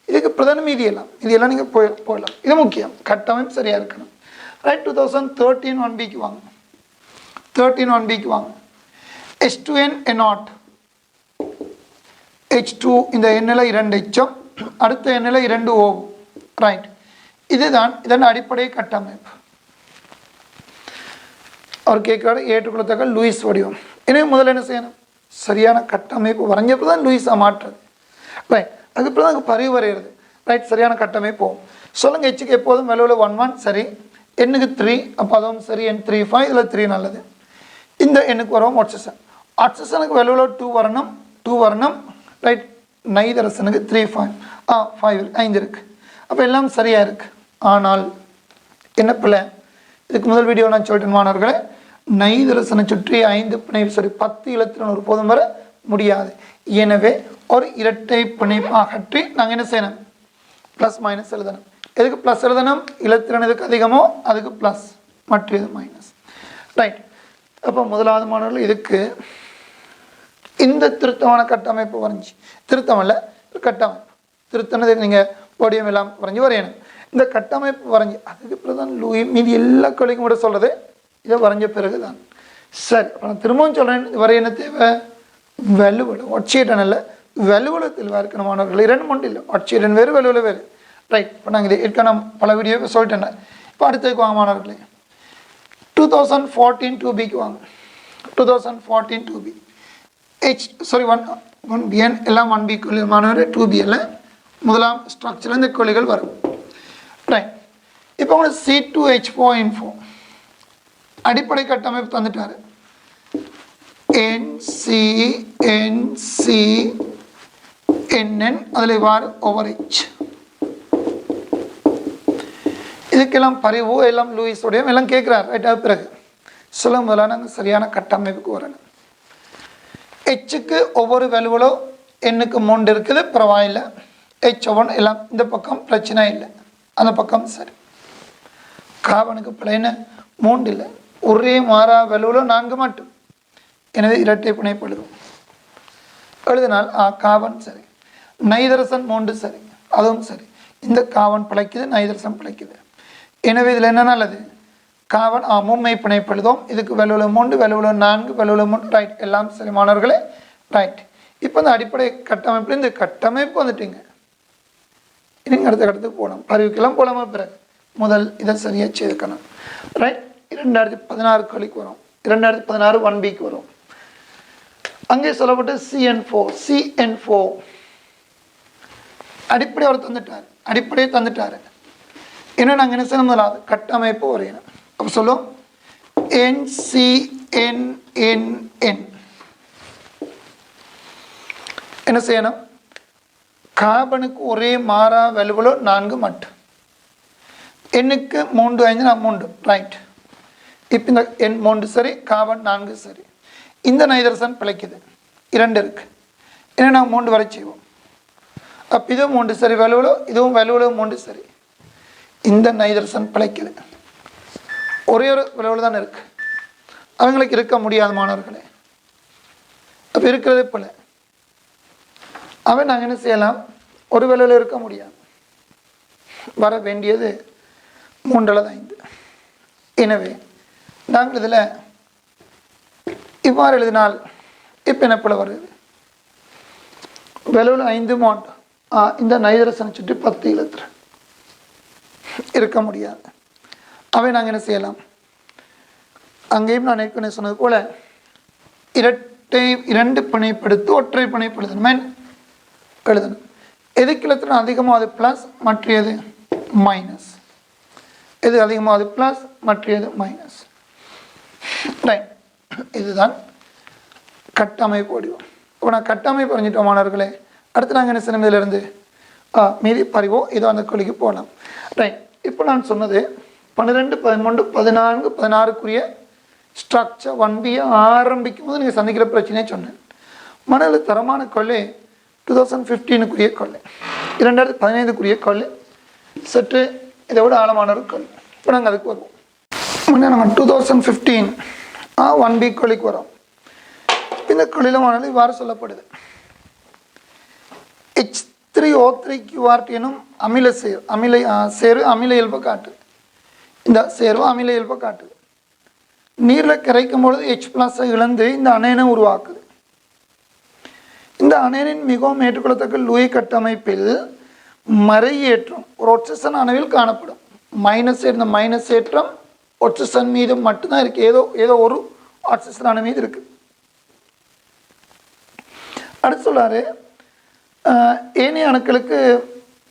இதுக்கு பிரதான மீதியெல்லாம் நீங்கள் போயிடலாம். இது முக்கியம், கட்டமைப்பு சரியாக இருக்கணும். ரைட். 2013 1Bக்கு வாங்க. 13 1Bக்கு வாங்க. H2N NO H2 இந்த எண்ணில் 2 எச்சம், அடுத்த எண்ணில் 2 O. ரைட். இதுதான் இதன் அடிப்படை கட்டமைப்பு. அவர் கேட்குறாரு ஏற்றுக்கொள்ளத்தக்க லூயிஸ் வடிவம். எனவே முதல்ல என்ன செய்யணும், சரியான கட்டமைப்பு வரைஞ்சப்போ தான் லூயிஸாக மாற்றுறது. ரைட். அதுக்கப்புறம் தான் பரிவு வரைகிறது. ரைட். சரியான கட்டமைப்பு போகும். சொல்லுங்கள். ஹெச்சுக்கு எப்போதும் வலுவில் 1 1 சரி. எண்ணுக்கு 3, அப்போ அதுவும் சரி. N 3 5, இதில் 3 நல்லது. இந்த எண்ணுக்கு வரும் ஆக்சிஜன். ஆக்சிஜனுக்கு வலுவில் 2 வரணும். ரைட். நைதரசனுக்கு 3 5 இருக்குது. அப்போ எல்லாம் சரியாக இருக்குது. ஆனால் என்ன பிள்ளை, இதுக்கு முதல் வீடியோ நான் சொல்லிட்டேன் மாணவர்களே, நைதரசனை சுற்றி 5 பிணைப்பு 10 இலத்திரன் ஒரு போதும் வர முடியாது. எனவே ஒரு இரட்டை பிணைப்பு அகற்றி நாங்கள் என்ன செய்யணும், ப்ளஸ் மைனஸ் எழுதணும். எதுக்கு ப்ளஸ் எழுதணும், இலத்திரன் எதுக்கு அதிகமோ அதுக்கு ப்ளஸ், மற்ற இது மைனஸ். ரைட். அப்போ முதலாவது மாணவர்கள் இதுக்கு இந்த திருத்தமான கட்டமைப்பு வரைஞ்சி, திருத்தம் இல்லை கட்டமைப்பு, திருத்தனது நீங்கள் போடியம் எல்லாம் வரையணும். இந்த கட்டமைப்பு வரைஞ்சி அதுக்கு பிறகு தான் லூயி மீதி எல்லா கொலைக்கும் கூட சொல்கிறது இதை வரைஞ்ச பிறகு தான் சரி. அப்போ நான் திரும்பவும் சொல்கிறேன், வரைய என்ன தேவை, வலுவலை ஒட்சியட்டன் இல்லை வலுவலை தெளிவாக இருக்கணும் மாணவர்கள். 2 மட்டும் இல்லை, ஒட்சியட்டன் வேறு வலுவலை வேறு. ரைட். இப்போ நாங்கள் இது ஏற்கனவே பல வீடியோ சொல்லிட்டேன். இப்போ அடுத்ததுக்கு வாங்க மாணவர்களே, 2014 2Bக்கு வாங்க. 2014 2B ஒன் பிஎன் எல்லாம் 1B மாணவர் 2B எல்லாம் முதலாம் ஸ்ட்ரக்சரில் இந்த கேள்விகள் வரும். ரைட். இப்போ உங்களுக்கு C2H4N4 அடிப்படை கட்டமைப்பு தந்துட்டாரு. NCNCNN அதில் இவ்வாறு ஓவர் H. இதுக்கெல்லாம் பரிவு எல்லாம் லூயிஸோடைய எல்லாம் கேட்குறாரு. ரைட்டாக பிறகு சொல்ல முதல்ல நாங்கள் சரியான கட்டமைப்புக்கு வரணும். ஹெச்சுக்கு ஒவ்வொரு வேல்யூவிலோ எண்ணுக்கு 3 இருக்குது, பரவாயில்லை. H1 எல்லாம் இந்த பக்கம் பிரச்சனை இல்லை, அந்த பக்கம் சரி. காவனுக்கு பிள்ளைன்னு 3 இல்லை, ஒரே மாறா வேல்யூவிலோ 4 மட்டும். எனவே இரட்டை பிணைப்பு எழுதினால் காவன் சரி. நைதரசன் 3 சரி, அதுவும் சரி. இந்த காவன் பிழைக்குது, நைதரசன் பிழைக்குது. எனவே இதில் என்ன நல்லது? காவன் மும்மை பிணைப்பு எழுதும். இதுக்கு வேல்யூவில் 3, வேல்யூவில் 4, வேல்யூவில் 3. ரைட். எல்லாம் சரி மாணவர்களே. ரைட். இப்போ இந்த அடிப்படை கட்டமைப்பில் இந்த கட்டமைப்பு வந்துட்டீங்க. நீங்கள் அடுத்த கட்டத்துக்கு போகலாம். பரிவுக்கெல்லாம் போகலாமா? பிறகு முதல் இதை சரியாக சேர்க்கணும். ரைட். 2016 கேள்விக்கு வரும். 2016 1Bக்கு வரும். அங்கே சொல்லப்பட்டு CN4 அடிப்படை அவர் தந்துட்டார். அடிப்படையை தந்துட்டார். ஏன்னா நாங்கள் என்ன செய்யணும்? முதலாவது கட்டமைப்பு வரையணும். அப்போ சொல்லுவோம் NCNNN என்ன செய்யணும்? கார்பனுக்கு ஒரே மாறா வேல்யூவிலோ 4 மட்டும். எண்ணுக்கு 3, 5 3. ரைட். இப்போ இந்த எண் 3 சரி, கார்பன் 4 சரி. இந்த நைதரசன் பிழைக்குது, 2 இருக்கு. ஏன்னா நாங்கள் 3 வரை செய்வோம். அப்போ இதுவும் 3 சரி வேல்யூவிலோ, இதுவும் வேல்யூவிலோ 3 சரி. இந்த நைதரசன் பிழைக்குது, ஒரே ஒரு வேல்யூவில் தான் இருக்கு. அவங்களுக்கு இருக்க முடியாத மாணவர்களே. அப்போ இருக்கிறதே போல அவன் நாங்கள் என்ன செய்யலாம்? ஒரு வேலையில் இருக்க முடியாது. வர வேண்டியது 3 அல்லது 5. எனவே நாங்கள் இதில் இவ்வாறு எழுதினால் இப்போ என்ன போல வருது? வேலையில் 5 மாண்ட் இந்த நைதரசனை சுற்றி 10 இழுத்துற இருக்க முடியாது. அவை நாங்கள் என்ன செய்யலாம்? அங்கேயும் நான் ஏற்கனவே சொன்னது போல இரண்டு பிணைப்படுத்து ஒற்றை பிணைப்படுத்தணும் எழுதணும். எதுக்கு எழுத்துனா அதிகமாக ப்ளஸ், மற்றது மைனஸ். எது அதிகமாக ப்ளஸ், மற்றது மைனஸ். ரைட். இதுதான் கட்டமைப்பு வடிவம். இப்போ நான் கட்டமைப்பு வரைஞ்சிட்டோம் மாணவர்களே. அடுத்து நாங்கள் என்ன செய்யணும்? இதிலிருந்து மீதி பறிவோ இதோ அந்த கொள்கைக்கு போகலாம். ரைட். இப்போ நான் சொன்னது 12, 13, 14, 16க்குரிய ஸ்ட்ரக்சர் 1Bயை ஆரம்பிக்கும் போது நீங்கள் சந்திக்கிற பிரச்சனையே சொன்னேன். மணல் தரமான கொள்ளை 2015க்குரிய கொள்ளை, 2015க்குரிய கொள்ளை சற்று இதை விட ஆழமான ஒரு கொள்ளை. இப்போ நாங்கள் அதுக்கு வருவோம். முன்னே நாங்கள் 2015 1B கொள்ளைக்கு வரோம். இந்த கொள்ளையில் மணல் இவ்வாறு சொல்லப்படுது. H3O3QRT எனும் அமில சேரு அமில இயல்பை காட்டுது. இந்த சேர்வு அமில இயல்பை காட்டுது. நீரில் கரைக்கும் பொழுது H+ இழந்து இந்த அணையனை உருவாக்குது. இந்த அணையனின் மிகவும் ஏற்றுக்கொள்ளத்தக்க லூயி கட்டமைப்பில் மறையேற்றம் ஒரு ஒட்சிசன் அணுவில் காணப்படும். இந்த மைனஸ் ஏற்றம் ஒட்சிசன் மீது மட்டும்தான் இருக்கு. ஏதோ ஒரு ஆக்சிஜன் அணு மீது இருக்கு. அடுத்து சொல்லாரு ஏனைய அணுக்களுக்கு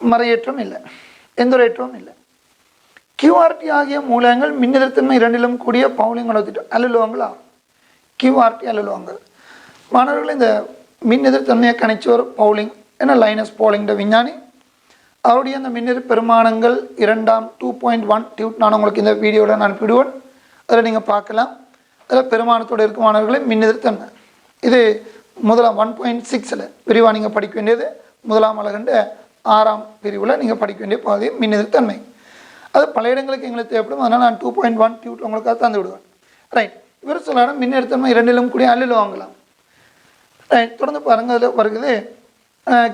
மறையேற்றம் இல்லை, எந்த ஒரு ஏற்றமும் இல்லை. QRT ஆகிய மூலங்கள் மின்னெதிர்த்தன்மை 2லும் கூடிய பவுலிங் அல்லுலோகங்கள் ஆகும். QRT அல்லுலோகங்கள் மாணவர்கள் இந்த மின்னெதிர்த்தன்மையை கணிச்சவர் பவுலிங் என்ன லைனஸ் பவுலிங் விஞ்ஞானி. அவருடைய அந்த மின்னெதிர் பெருமானங்கள் 2.1 டியூட் நான் உங்களுக்கு இந்த வீடியோவில் நான் அனுப்பிவிடுவேன். அதில் நீங்கள் பார்க்கலாம். அதில் பெருமானத்தோடு இருக்கும் மாணவர்களே மின்னெதிர்த்தன்மை இது முதலாம் 1.6 பிரிவாக நீங்கள் படிக்க வேண்டியது. முதலாம் அழகண்டு 6ஆம் பிரிவில் நீங்கள் படிக்க வேண்டிய பகுதி மின்னெதிர்த்தன்மை. அது பல இடங்களுக்கு எங்களுக்கு தேவைப்படும். அதனால் நான் 2.1 டியூட் உங்களுக்காக தந்து விடுவேன். ரைட். இவர் சொல்லலாம் மின்னெதிர்த்தன்மை 2லும் கூடிய அல்லில் வாங்கலாம். ரைட். தொடர்ந்து பாருங்கள். அதில் வருகிறது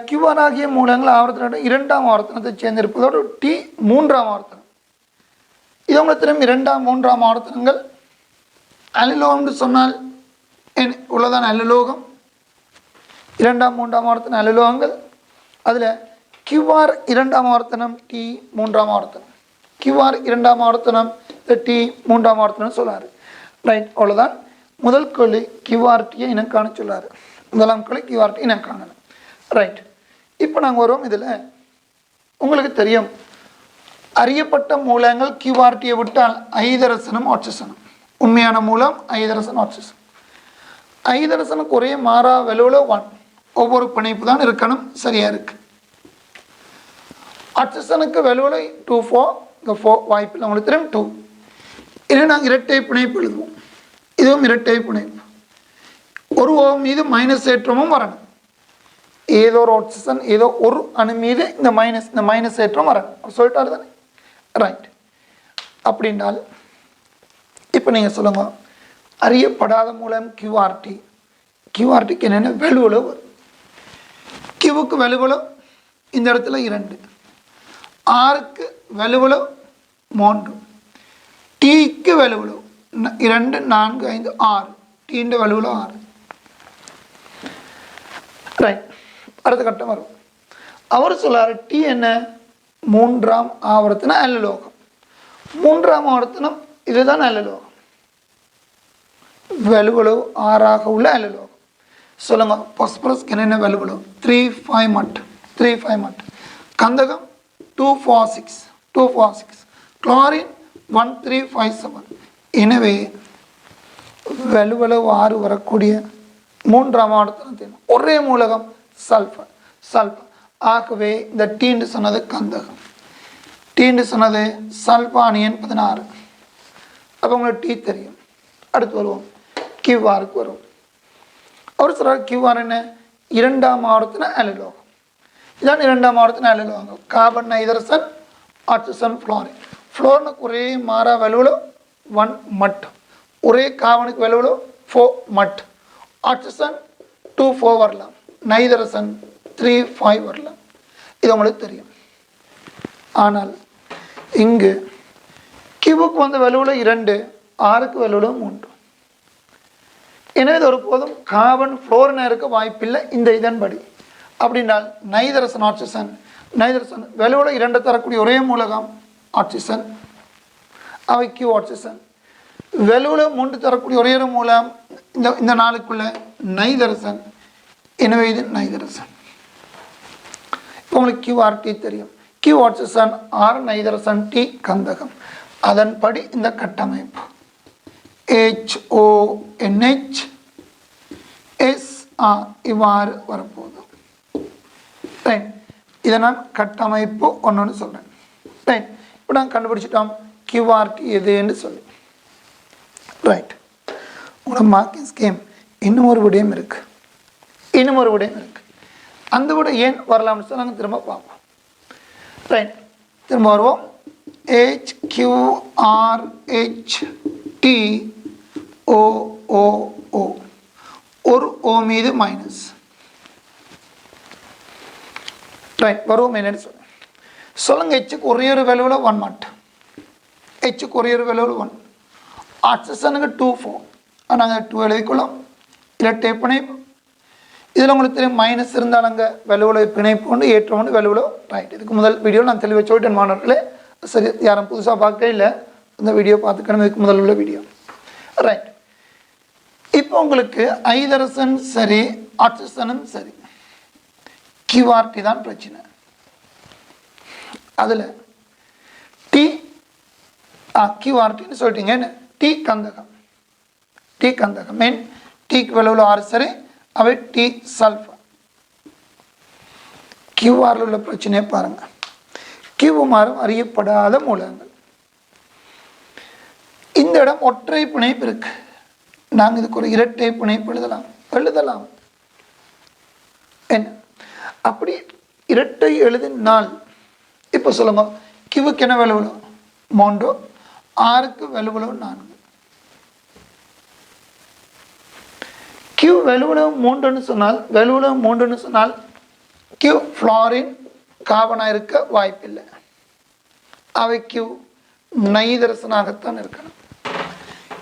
QR ஆகிய மூலங்கள் ஆவர்த்தனம் 2ஆம் ஆவர்த்தனத்தை சேர்ந்திருப்பதோடு T 3ஆம் ஆவர்த்தனம். இது உங்களுக்கு திரும்ப 2ஆம் 3ஆம் ஆவர்த்தனங்கள். அல்லிலோகம்னு சொன்னால் உள்ளதான அல்லிலோகம் 2ஆம் 3ஆம் ஆவர்த்தன அல்லிலோகங்கள். அதில் கியூஆர் இரண்டாம் ஆவர்த்தனம் டி மூன்றாம் ஆவர்த்தனம், கியூஆர் இரண்டாம் ஆவர்த்தனம் டி மூன்றாம் ஆவர்த்தனம் சொல்லாரு. ரைட், அவ்வளோதான். முதல் கேள்வி கியூஆர்டியை இனம் காண சொல்லாரு. முதலாம் கேள்வி கியூஆர்டி இனம் காணணும். ரைட், இப்போ நாங்கள் வருவோம். இதில் உங்களுக்கு தெரியும், அறியப்பட்ட மூலங்கள் கியூஆர்டியை விட்டால் ஐதரசனம் ஆக்சிசனும். உண்மையான மூலம் ஐதரசன் ஆக்சிசன். ஐதரசனுக்கு ஒரே மாறா வலுவில் 1, ஒவ்வொரு பிணைப்பு தான் இருக்கணும். சரியா இருக்கு. ஆக்சிசனுக்கு வலுவில் 2 4, இங்கே 4 வாய்ப்பில் உங்களுக்கு தெரியும் 2. இது நாங்கள் இரட்டை பிணைப்பு எழுதுவோம். இதுவும் இரட்டை பிணைப்பு. ஒரு ஓ மீது மைனஸ் ஏற்றமும் வரணும். ஏதோ ஒரு ஆக்சிஜன் ஏதோ ஒரு அணு மீது இந்த மைனஸ் ஏற்றம் வரணும். சொல்லிட்டாரு தானே. ரைட், அப்படின்னால் இப்போ நீங்கள் சொல்லுங்க, அறியப்படாத மூலம் கியூஆர்டி. கியூஆர்டிக்கு என்னென்ன வலுவலோ வரும். கியூவுக்கு வலுவலோ இந்த இடத்துல 2, ஆருக்கு வலுவலோ 3, டீக்கு வலுவலோ 2 4 5 6, டீன்ற வலுவலோ 6. ரைட், அடுத்த கட்டம் வரும். அவர் சொல்றாரு டி என்ன, மூன்றாம் ஆவர்த்தன அல்லலோகம். மூன்றாம் ஆவர்த்தனம் இதுதான் அல்லலோகம். வலுவலோ 6ஆக உள்ள அல்லலோகம். சொல்லுங்க, பாஸ்பரஸ்க்கு என்னென்ன வலுவலோ 3 5 மட், 3 5 மட். கந்தகம் 2 4 6, 2 4 6. குளோரின் 1 3 5 7. எனவே வலுவலோ 6 வரக்கூடிய மூன்றாம் ஆவர்த்தனத்தின் ஒரே மூலகம் சல்ஃபர். சல்ஃபர். ஆகவே இந்த டீன்னு சொன்னது கந்தகம், டீன்னு சொன்னது சல்பானியன் 16. அப்போ உங்களுக்கு டீ தெரியும். அடுத்து வருவோம், கியூஆருக்கு வருவோம். அவர் சொல்கிறார் கியூஆர் என்ன, இரண்டாம் ஆவர்த்தன அல்லலோகம். இதான் இரண்டாம் ஆவர்த்தன அல்லலோகம். Carbon hydrogen oxygen fluorine. ஃப்ளோரினுக்கு ஒரே மாறா வலுவில் 1 மட், ஒரே கார்பனுக்கு வலுவில் 4 மட். ஆக்சிஜன் 2 4 வரலாம், நைதரசன் 3 5 வரலாம். இது உங்களுக்கு தெரியும். ஆனால் இங்கு கியூவுக்கு வந்த வலுவில் 2, ஆருக்கு வலுவில் 3. எனவே இது ஒருபோதும் கார்பன் ஃப்ளோரினா இருக்க வாய்ப்பில்லை இந்த இதன்படி. அப்படின்னால் நைதரசன் ஆக்சிஜன், நைதரசன் வலுவில் 2 தரக்கூடிய ஒரே மூலகம் ஆக்சிஜன், அவை கியூ ஆக்சிஜன். வலுவில் 3 தரக்கூடிய ஒரே ஒரு மூலம் இந்த நாளுக்குள்ள நைதரசன். எனவே இது நைதரசன். இப்போ உங்களுக்கு கியூஆர்டி தெரியும். கியூ ஆக்சிஜன், ஆர் நைதரசன், டி கந்தகம். அதன்படி இந்த கட்டமைப்பு HONH SR இவ்வாறு வரப்போகுது. ரைட், இதை நான் கட்டமைப்பு ஒன்று சொல்கிறேன். ரைட், இப்போ நாங்கள் கண்டுபிடிச்சிட்டோம் கியூஆர்டி எதுன்னு சொல்லி. ரைட், உங்களோட மார்க்கிங் ஸ்கீம் இன்னும் ஒரு விடயம் இருக்குது. அந்த விட ஏன் வரலாம்னு சொல்லி நாங்கள் திரும்ப பார்ப்போம். ரைட், திரும்ப வருவோம். HQRHTOOO, ஒரு ஓ மீது மைனஸ். ரைட், வருவோம் என்னன்னு சொல்லுங்க. ஹெச்சுக்கு ஒரே ஒரு வேல்யூவில் 1 மட், ஹெச்சுக்கு ஒரே ஒரு வேல்யூவில் 1. ஆக்சிஜனுக்கு 2 4, நாங்கள் 2 எழுதிக்கொள்ளும். இரட்டை பிணைப்பு. இதில் உங்களுக்கு தெரியும் மைனஸ் இருந்தால் அங்கே வலுவில் பிணைப்பு கொண்டு ஏற்றம் கொண்டு வலுவில். ரைட், இதுக்கு முதல் வீடியோ நான் தெளிவாக சொல்லிட்டேன் மாணவர்களே. சரி, யாரும் புதுசாக பார்க்க இல்லை, இந்த வீடியோ பார்த்துக்கணும். இதுக்கு முதல் உள்ள வீடியோ. ரைட், இப்போ உங்களுக்கு ஐதரசன் சரி, ஆக்சிஜனும் சரி, கியூஆர்டி தான் பிரச்சனை. அதில் டி கியூஆர்டின்னு சொல்லிட்டீங்க. டி கந்தகம், மெயின் டீக்கு வலுவில் 6 சரி, அவை டி சல்ஃபர். கியூஆரில் உள்ள பிரச்சனையை பாருங்க. கியூமாரும் அறியப்படாத மூலங்கள். இந்த இடம் ஒற்றை பிணைப்பு இருக்கு. நாங்கள் இதுக்கு ஒரு இரட்டை பிணைப்பு எழுதலாம். என்ன அப்படி இரட்டை எழுதினால் இப்போ சொல்லுங்க, கியூவுக்கு என்ன வலுவலோ 3, ஆருக்கு வலுவலோ 4. கியூ வலுவலோ 3ன்னு சொன்னால் கியூ ஃப்ளோரின் கார்பனாக இருக்க வாய்ப்பில்லை. அவை கியூ நைதரசனாகத்தான் இருக்கணும்.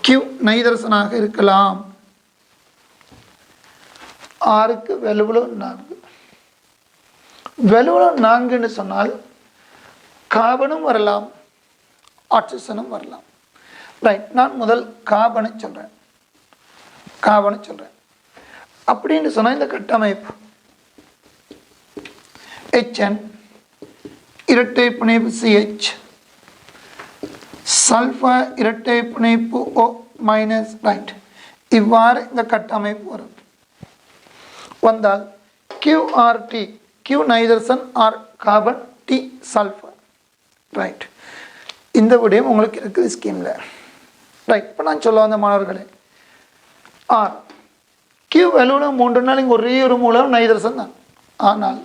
கியூ நைதரசனாக இருக்கலாம். ஆருக்கு வலுவலோ 4. வலுவளம் 4 சொன்னால் கார்பனும் வரலாம், ஆக்சிஜனும் வரலாம். ரைட், நான் முதல் கார்பனை சொல்கிறேன். அப்படின்னு சொன்னால் இந்த கட்டமைப்பு HN இரட்டை பிணைப்பு CH, சல்ஃபர் இரட்டை பிணைப்பு O மைனஸ். ரைட், இவ்வாறு இந்த கட்டமைப்பு வரும். வந்தால் QRT, Q nitrogen R carbon, T sulphur. Right, இந்த விடயம் உங்களுக்கு இருக்குது ஸ்கீமில். ரைட், இப்போ நான் சொல்ல வந்த மாணவர்களே, ஆர் Q வலுவலம் 3 நாள் இங்கே ஒரே ஒரு மூலம் நைட்ரசன் தான். ஆனால்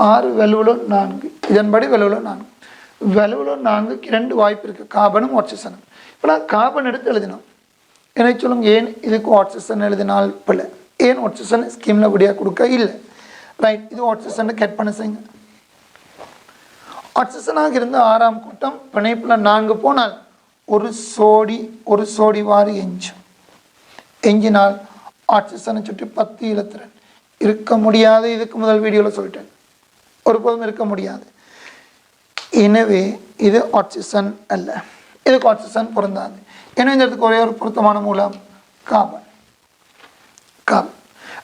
6 வலுவலம் 4, இதன்படி வலுவலம் 4. வலுவலம் 4க்கு 2 வாய்ப்பு இருக்குது, கார்பனும் ஆக்சிஜனும். இப்போ நான் கார்பன் எடுத்து எழுதினோம். எனக்கு சொல்லுங்க, ஏன் இதுக்கு ஆக்சிஜன் எழுதினால் பிள்ளை? ஏன் ஆக்சிஜன் ஸ்கீமில் விடியா கொடுக்க இல்லை? ரைட், இது ஆக்சிஜனை கட் பண்ண செய்யுங்க. ஆக்சிஜனாக இருந்து 6ஆம் கூட்டம் பிணைப்பில் 4 போனால் ஒரு சோடி வாரி எஞ்சினால் ஆக்சிஜனை சுற்றி 10 இலத்திரன் இருக்க முடியாது. இதுக்கு முதல் வீடியோவில் சொல்லிட்டேன், ஒருபோதும் இருக்க முடியாது. எனவே இது ஆக்சிஜன் அல்ல, இதுக்கு ஆக்சிஜன் பொருந்தாது. ஏன்னா இந்த இடத்துக்கு ஒரே ஒரு பொருத்தமான மூலம் கார்பன்.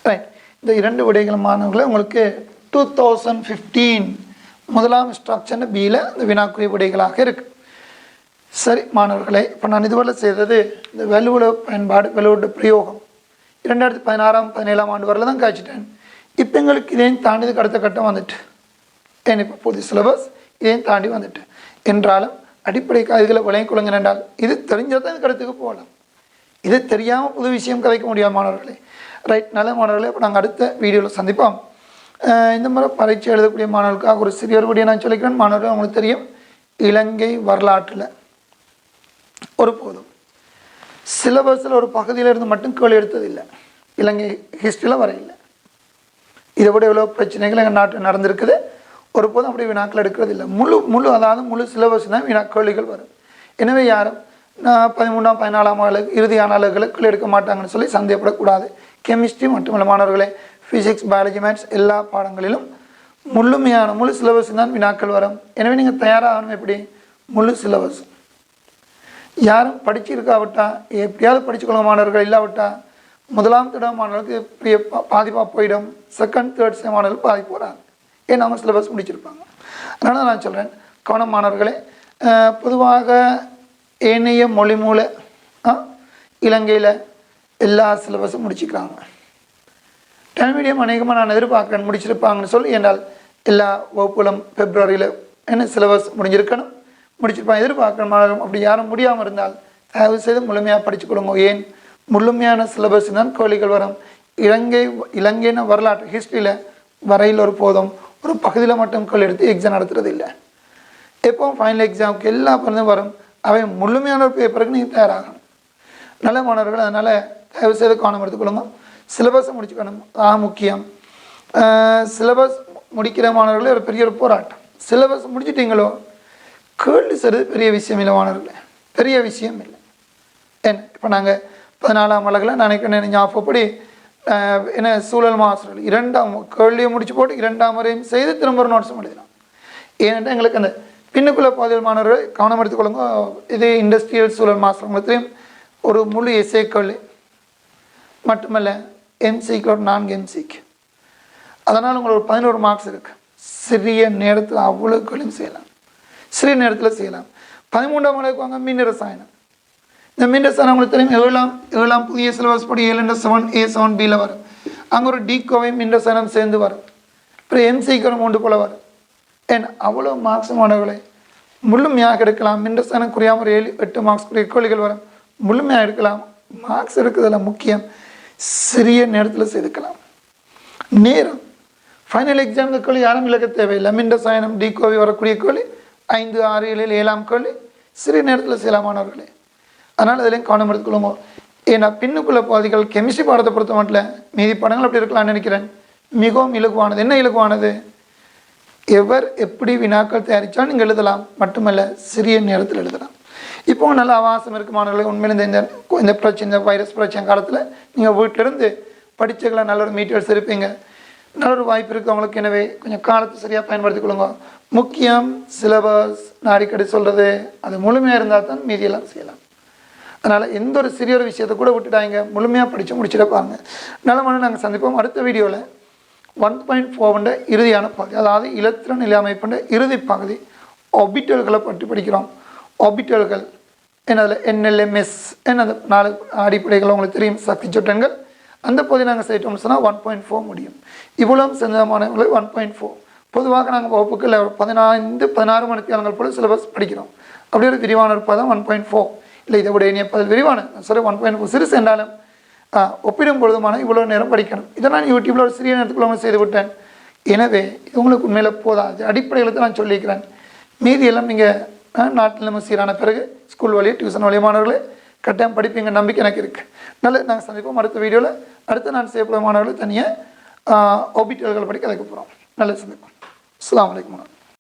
ரைட், இந்த 2 விடைகள் மாணவர்களை உங்களுக்கு 2015 முதலாம் ஸ்ட்ரக்சர் Bயில் இந்த வினாக்குரிய விடைகளாக இருக்கு. சரி மாணவர்களே, இப்போ நான் இதுவரை செய்தது இந்த வலுவல பயன்பாடு, வலுவோட பிரயோகம் 2016 17ஆம் ஆண்டு வரல தான் காய்ச்சிட்டேன். இப்போ எங்களுக்கு இதையும் தாண்டி இதுக்கு அடுத்த கட்டம் வந்துட்டு, ஏன் இப்போ புது சிலபஸ் இதையும் தாண்டி வந்துட்டு என்றாலும் அடிப்படை இதுகளை விளையும் கொள்ளுங்க என்றால் இது தெரிஞ்சால் தான் இதுக்கு அடுத்துக்கு போகலாம். இது தெரியாமல் புது விஷயம் கதைக்க முடியாது மாணவர்களே. ரைட், நல்ல மாணவர்களே, இப்போ நாங்கள் அடுத்த வீடியோவில் சந்திப்போம். இந்த முறை பரீட்சை எழுதக்கூடிய மாணவர்களுக்காக ஒரு சிறிய ஒரு வீடியோ நான் சொல்லிக்கிறேன். மாணவர்கள் உங்களுக்கு தெரியும், இலங்கை வரலாற்றில் ஒருபோதும் சிலபஸில் ஒரு பகுதியில் இருந்து மட்டும் கேள்வி எடுத்ததில்லை, இலங்கை ஹிஸ்ட்ரியில் வர இல்லை. இதை விட எவ்வளோ பிரச்சனைகள் எங்கள் நாட்டில் நடந்திருக்குது, ஒருபோதும் அப்படி வினாக்கள் எடுக்கிறது இல்லை. அதாவது முழு சிலபஸ் தான் கேள்விகள் வரும். எனவே யாரும் 13ஆம் 14ஆம் ஆளுக்கு இறுதியான அளவுகளுக்கு எடுக்க மாட்டாங்கன்னு சொல்லி சந்தேகப்படக்கூடாது. கெமிஸ்ட்ரி மட்டுமல்ல மாணவர்களே, ஃபிசிக்ஸ், பயாலஜி, மேத்ஸ் எல்லா பாடங்களிலும் முழு சிலபஸ் தான் வினாக்கள் வரும். எனவே நீங்கள் தயாராகணும். எப்படி? முழு சிலபஸ். யாரும் படிச்சிருக்காவிட்டா எப்படியாவது படிச்சுக்கொள்ளுங்க மாணவர்கள். இல்லாவிட்டா முதலாம் தடவை மாணவர்களுக்கு பாதிப்பாக போயிடும், செகண்ட் தேர்ட் செம் மாணவர்கள் பாதிப்பு வராது. ஏன் அவங்க சிலபஸ் முடிச்சிருப்பாங்க. அதனால் நான் சொல்கிறேன், கவனம் மாணவர்களே. பொதுவாக ஏனைய மொழி மூல இலங்கையில் எல்லா சிலபஸும் முடிச்சுக்கிறாங்க. தமிழ் மீடியம் அநேகமாக நான் எதிர்பார்க்குறேன் முடிச்சிருப்பாங்கன்னு சொல்லி. என்றால் எல்லா வகுப்புகளும் பிப்ரவரியில் என்ன சிலபஸ் முடிச்சிருப்பாங்க எதிர்பார்க்குறேன் மாணவர்கள். அப்படி யாரும் முடியாமல் இருந்தால் தயவு செய்து முழுமையாக படிச்சுக்கொள்ளுங்க. ஏன்? முழுமையான சிலபஸ் தான் கேள்விகள் வரும். இலங்கைன்னு வரலாற்று ஹிஸ்ட்ரியில் வரையில் ஒரு போதும் ஒரு பகுதியில் மட்டும் கேள்வி எடுத்து எக்ஸாம் நடத்துறது இல்லை. எப்போவும் ஃபைனல் எக்ஸாமுக்கு எல்லா பருந்தும் வரும். அவை முழுமையான ஒரு பேப்பருக்கு நீங்கள் தயாராகணும். நல்ல மாணவர்கள், அதனால் தயவு செய்து கவனம் எடுத்துக்கொள்ளுங்க. சிலபஸை முடிச்சுக்கணும், முக்கியம். சிலபஸ் முடிக்கிற மாணவர்களே ஒரு பெரிய ஒரு போராட்டம். சிலபஸ் முடிச்சிட்டிங்களோ கேள்வி செய்கிறது பெரிய விஷயம் இல்லை மாணவர்களே, பெரிய விஷயம் இல்லை. என்ன இப்போ நாங்கள் 14ஆம் அழகில் நினைக்கிறேன் ஞாபகப்படி என்ன சூழல் மாஸ்டர்கள் 2ஆம் கேள்வியை முடிச்சு போட்டு 2ஆம் முறையும் செய்து திரும்ப ஒரு நோட்ஸும் எழுதினோம். ஏனென்றால் எங்களுக்கு அந்த பின்னுக்குள்ள பாதியல் மாணவர்கள் கவனம் எடுத்துக்கொள்ளுங்க. இது இண்டஸ்ட்ரியல் சூழல் மாஸ்டர் உங்களுக்கு ஒரு முழு எஸ்ஏ கேள்வி மட்டுமல்ல, எம்சிக்கு ஒரு 4 எம்சிக்கு. அதனால் உங்களுக்கு ஒரு 11 மார்க்ஸ் இருக்குது. சிறிய நேரத்தில் அவ்வளோ கேள்வியும் செய்யலாம், சிறிய நேரத்தில் செய்யலாம். 13ஆம் அளவுக்கு வாங்க மின் ரசாயனம். இந்த மின் ரசாயனம் உங்களுக்கு தெரியும், ஏழாம் புதிய சிலபஸ் படி 7-7 A7 Bயில் வரும். அங்கே ஒரு டிகோவை மின் ரசாயனம் சேர்ந்து வரும். அப்புறம் எம்சிக்கு ஒரு 3 போல் வரும். ஏன்னா அவ்வளோ மார்க்ஸ் மாணவர்களை முழுமையாக எடுக்கலாம். மின் ரசாயனம் குறையாமல் ஒரு 7-8 மார்க்ஸ் குறைய கேள்விகள் வரும். முழுமையாக எடுக்கலாம். மார்க்ஸ் எடுக்கிறதுல முக்கியம், சிறிய நேரத்தில் செய்துக்கலாம். நேரம் ஃபைனல் எக்ஸாமுக்கு கேள்வி யாரும் இலக்க தேவையில்லை. மின் ரசாயனம் டிகோவி வரக்கூடிய கேள்வி 5, 6, 7, 7ஆம் கேள்வி சிறிய நேரத்தில் செய்யலாமானவர்களே. அதனால் அதிலையும் கவனம் எடுத்துக்கொள்ளுங்க. ஏன்னா பின்னுக்குள்ள பாதிகள் கெமிஸ்ட்ரி பாடத்தை பொறுத்த மட்டும் மீதி படங்கள் அப்படி இருக்கலாம்னு நினைக்கிறேன். மிகவும் இலகுவானது. என்ன இலகுவானது? எவர் எப்படி வினாக்கள் தயாரித்தாலும் நீங்கள் எழுதலாம், மட்டுமல்ல சிறிய நேரத்தில் எழுதலாம். இப்போ நல்ல அவகாசம் இருக்கு மாணவர்களே. உண்மையில் இந்த பிரச்சனை, இந்த வைரஸ் பிரச்சனை காலத்தில் நீங்கள் வீட்டிலிருந்து படித்தங்களை நல்ல ஒரு மீட்டர்ஸ் இருப்பீங்க. நல்ல ஒரு வாய்ப்பு இருக்குது அவங்களுக்கு. எனவே கொஞ்சம் காலத்தை சரியாக பயன்படுத்திக் கொள்ளுங்க. முக்கியம் சிலபஸ். நான் அடிக்கடி சொல்கிறது, அது முழுமையாக இருந்தால் தான் மீதியெல்லாம் செய்யலாம். அதனால் எந்த ஒரு சிறிய ஒரு விஷயத்தை கூட விட்டுட்டாங்க, முழுமையாக படித்து முடிச்சுட்டு பாருங்க. நல்ல நாங்கள் சந்திப்போம் அடுத்த வீடியோவில். 1.4 இறுதியான பகுதி, அதாவது இலத்திரன் நிலை அமைப்புன்ற இறுதி பகுதி ஆர்பிட்டல்களை பற்றி படிக்கிறோம். ஆர்பிட்டல்கள் என்னதில் NLMS என்ன, அந்த 4 அடிப்படைகள் உங்களுக்கு தெரியும், சக்தி சுட்டங்கள். அந்த பகுதி நாங்கள் செய்யிட்டோம்னு சொன்னால் 1.4 முடியும். இவ்வளோ செஞ்சமானவங்களுக்கு 1.4. பொதுவாக நாங்கள் வகுப்புக்கு 15-16 மணித்தியாலங்கள் போல சிலபஸ் படிக்கிறோம். அப்படி ஒரு விரிவான இருப்பது தான் 1.4. இல்லை இதை விட இனிய பதில் விரிவான சரி 1.4 சிறு சென்றாலும் ஒப்பிடும் பொழுதுமான இவ்வளோ நேரம் படிக்கணும். இதை நான் யூடியூப்பில் ஒரு சிறிய நேரத்துக்குள்ள செய்து விட்டேன். எனவே இது உங்களுக்கு உண்மையில் போதாது. அடிப்படையில் நான் சொல்லியிருக்கிறேன். மீதியெல்லாம் நீங்கள் நாட்டில் நம்ம சீரான பிறகு ஸ்கூல் வழியே டியூஷன் வழிய மாணவர்களே கட்டாயம் படிப்பீங்க நம்பிக்கை எனக்கு இருக்குது. நல்ல நாங்கள் சந்திப்போம் அடுத்த வீடியோவில். அடுத்து நான் செய்யப்படும் மாணவர்கள் தனியாக ஆர்பிட்டல்கள் படிக்க அதுக்கு போகிறோம். நல்ல சந்திப்போம். அஸ்ஸலாமு அலைக்கும்.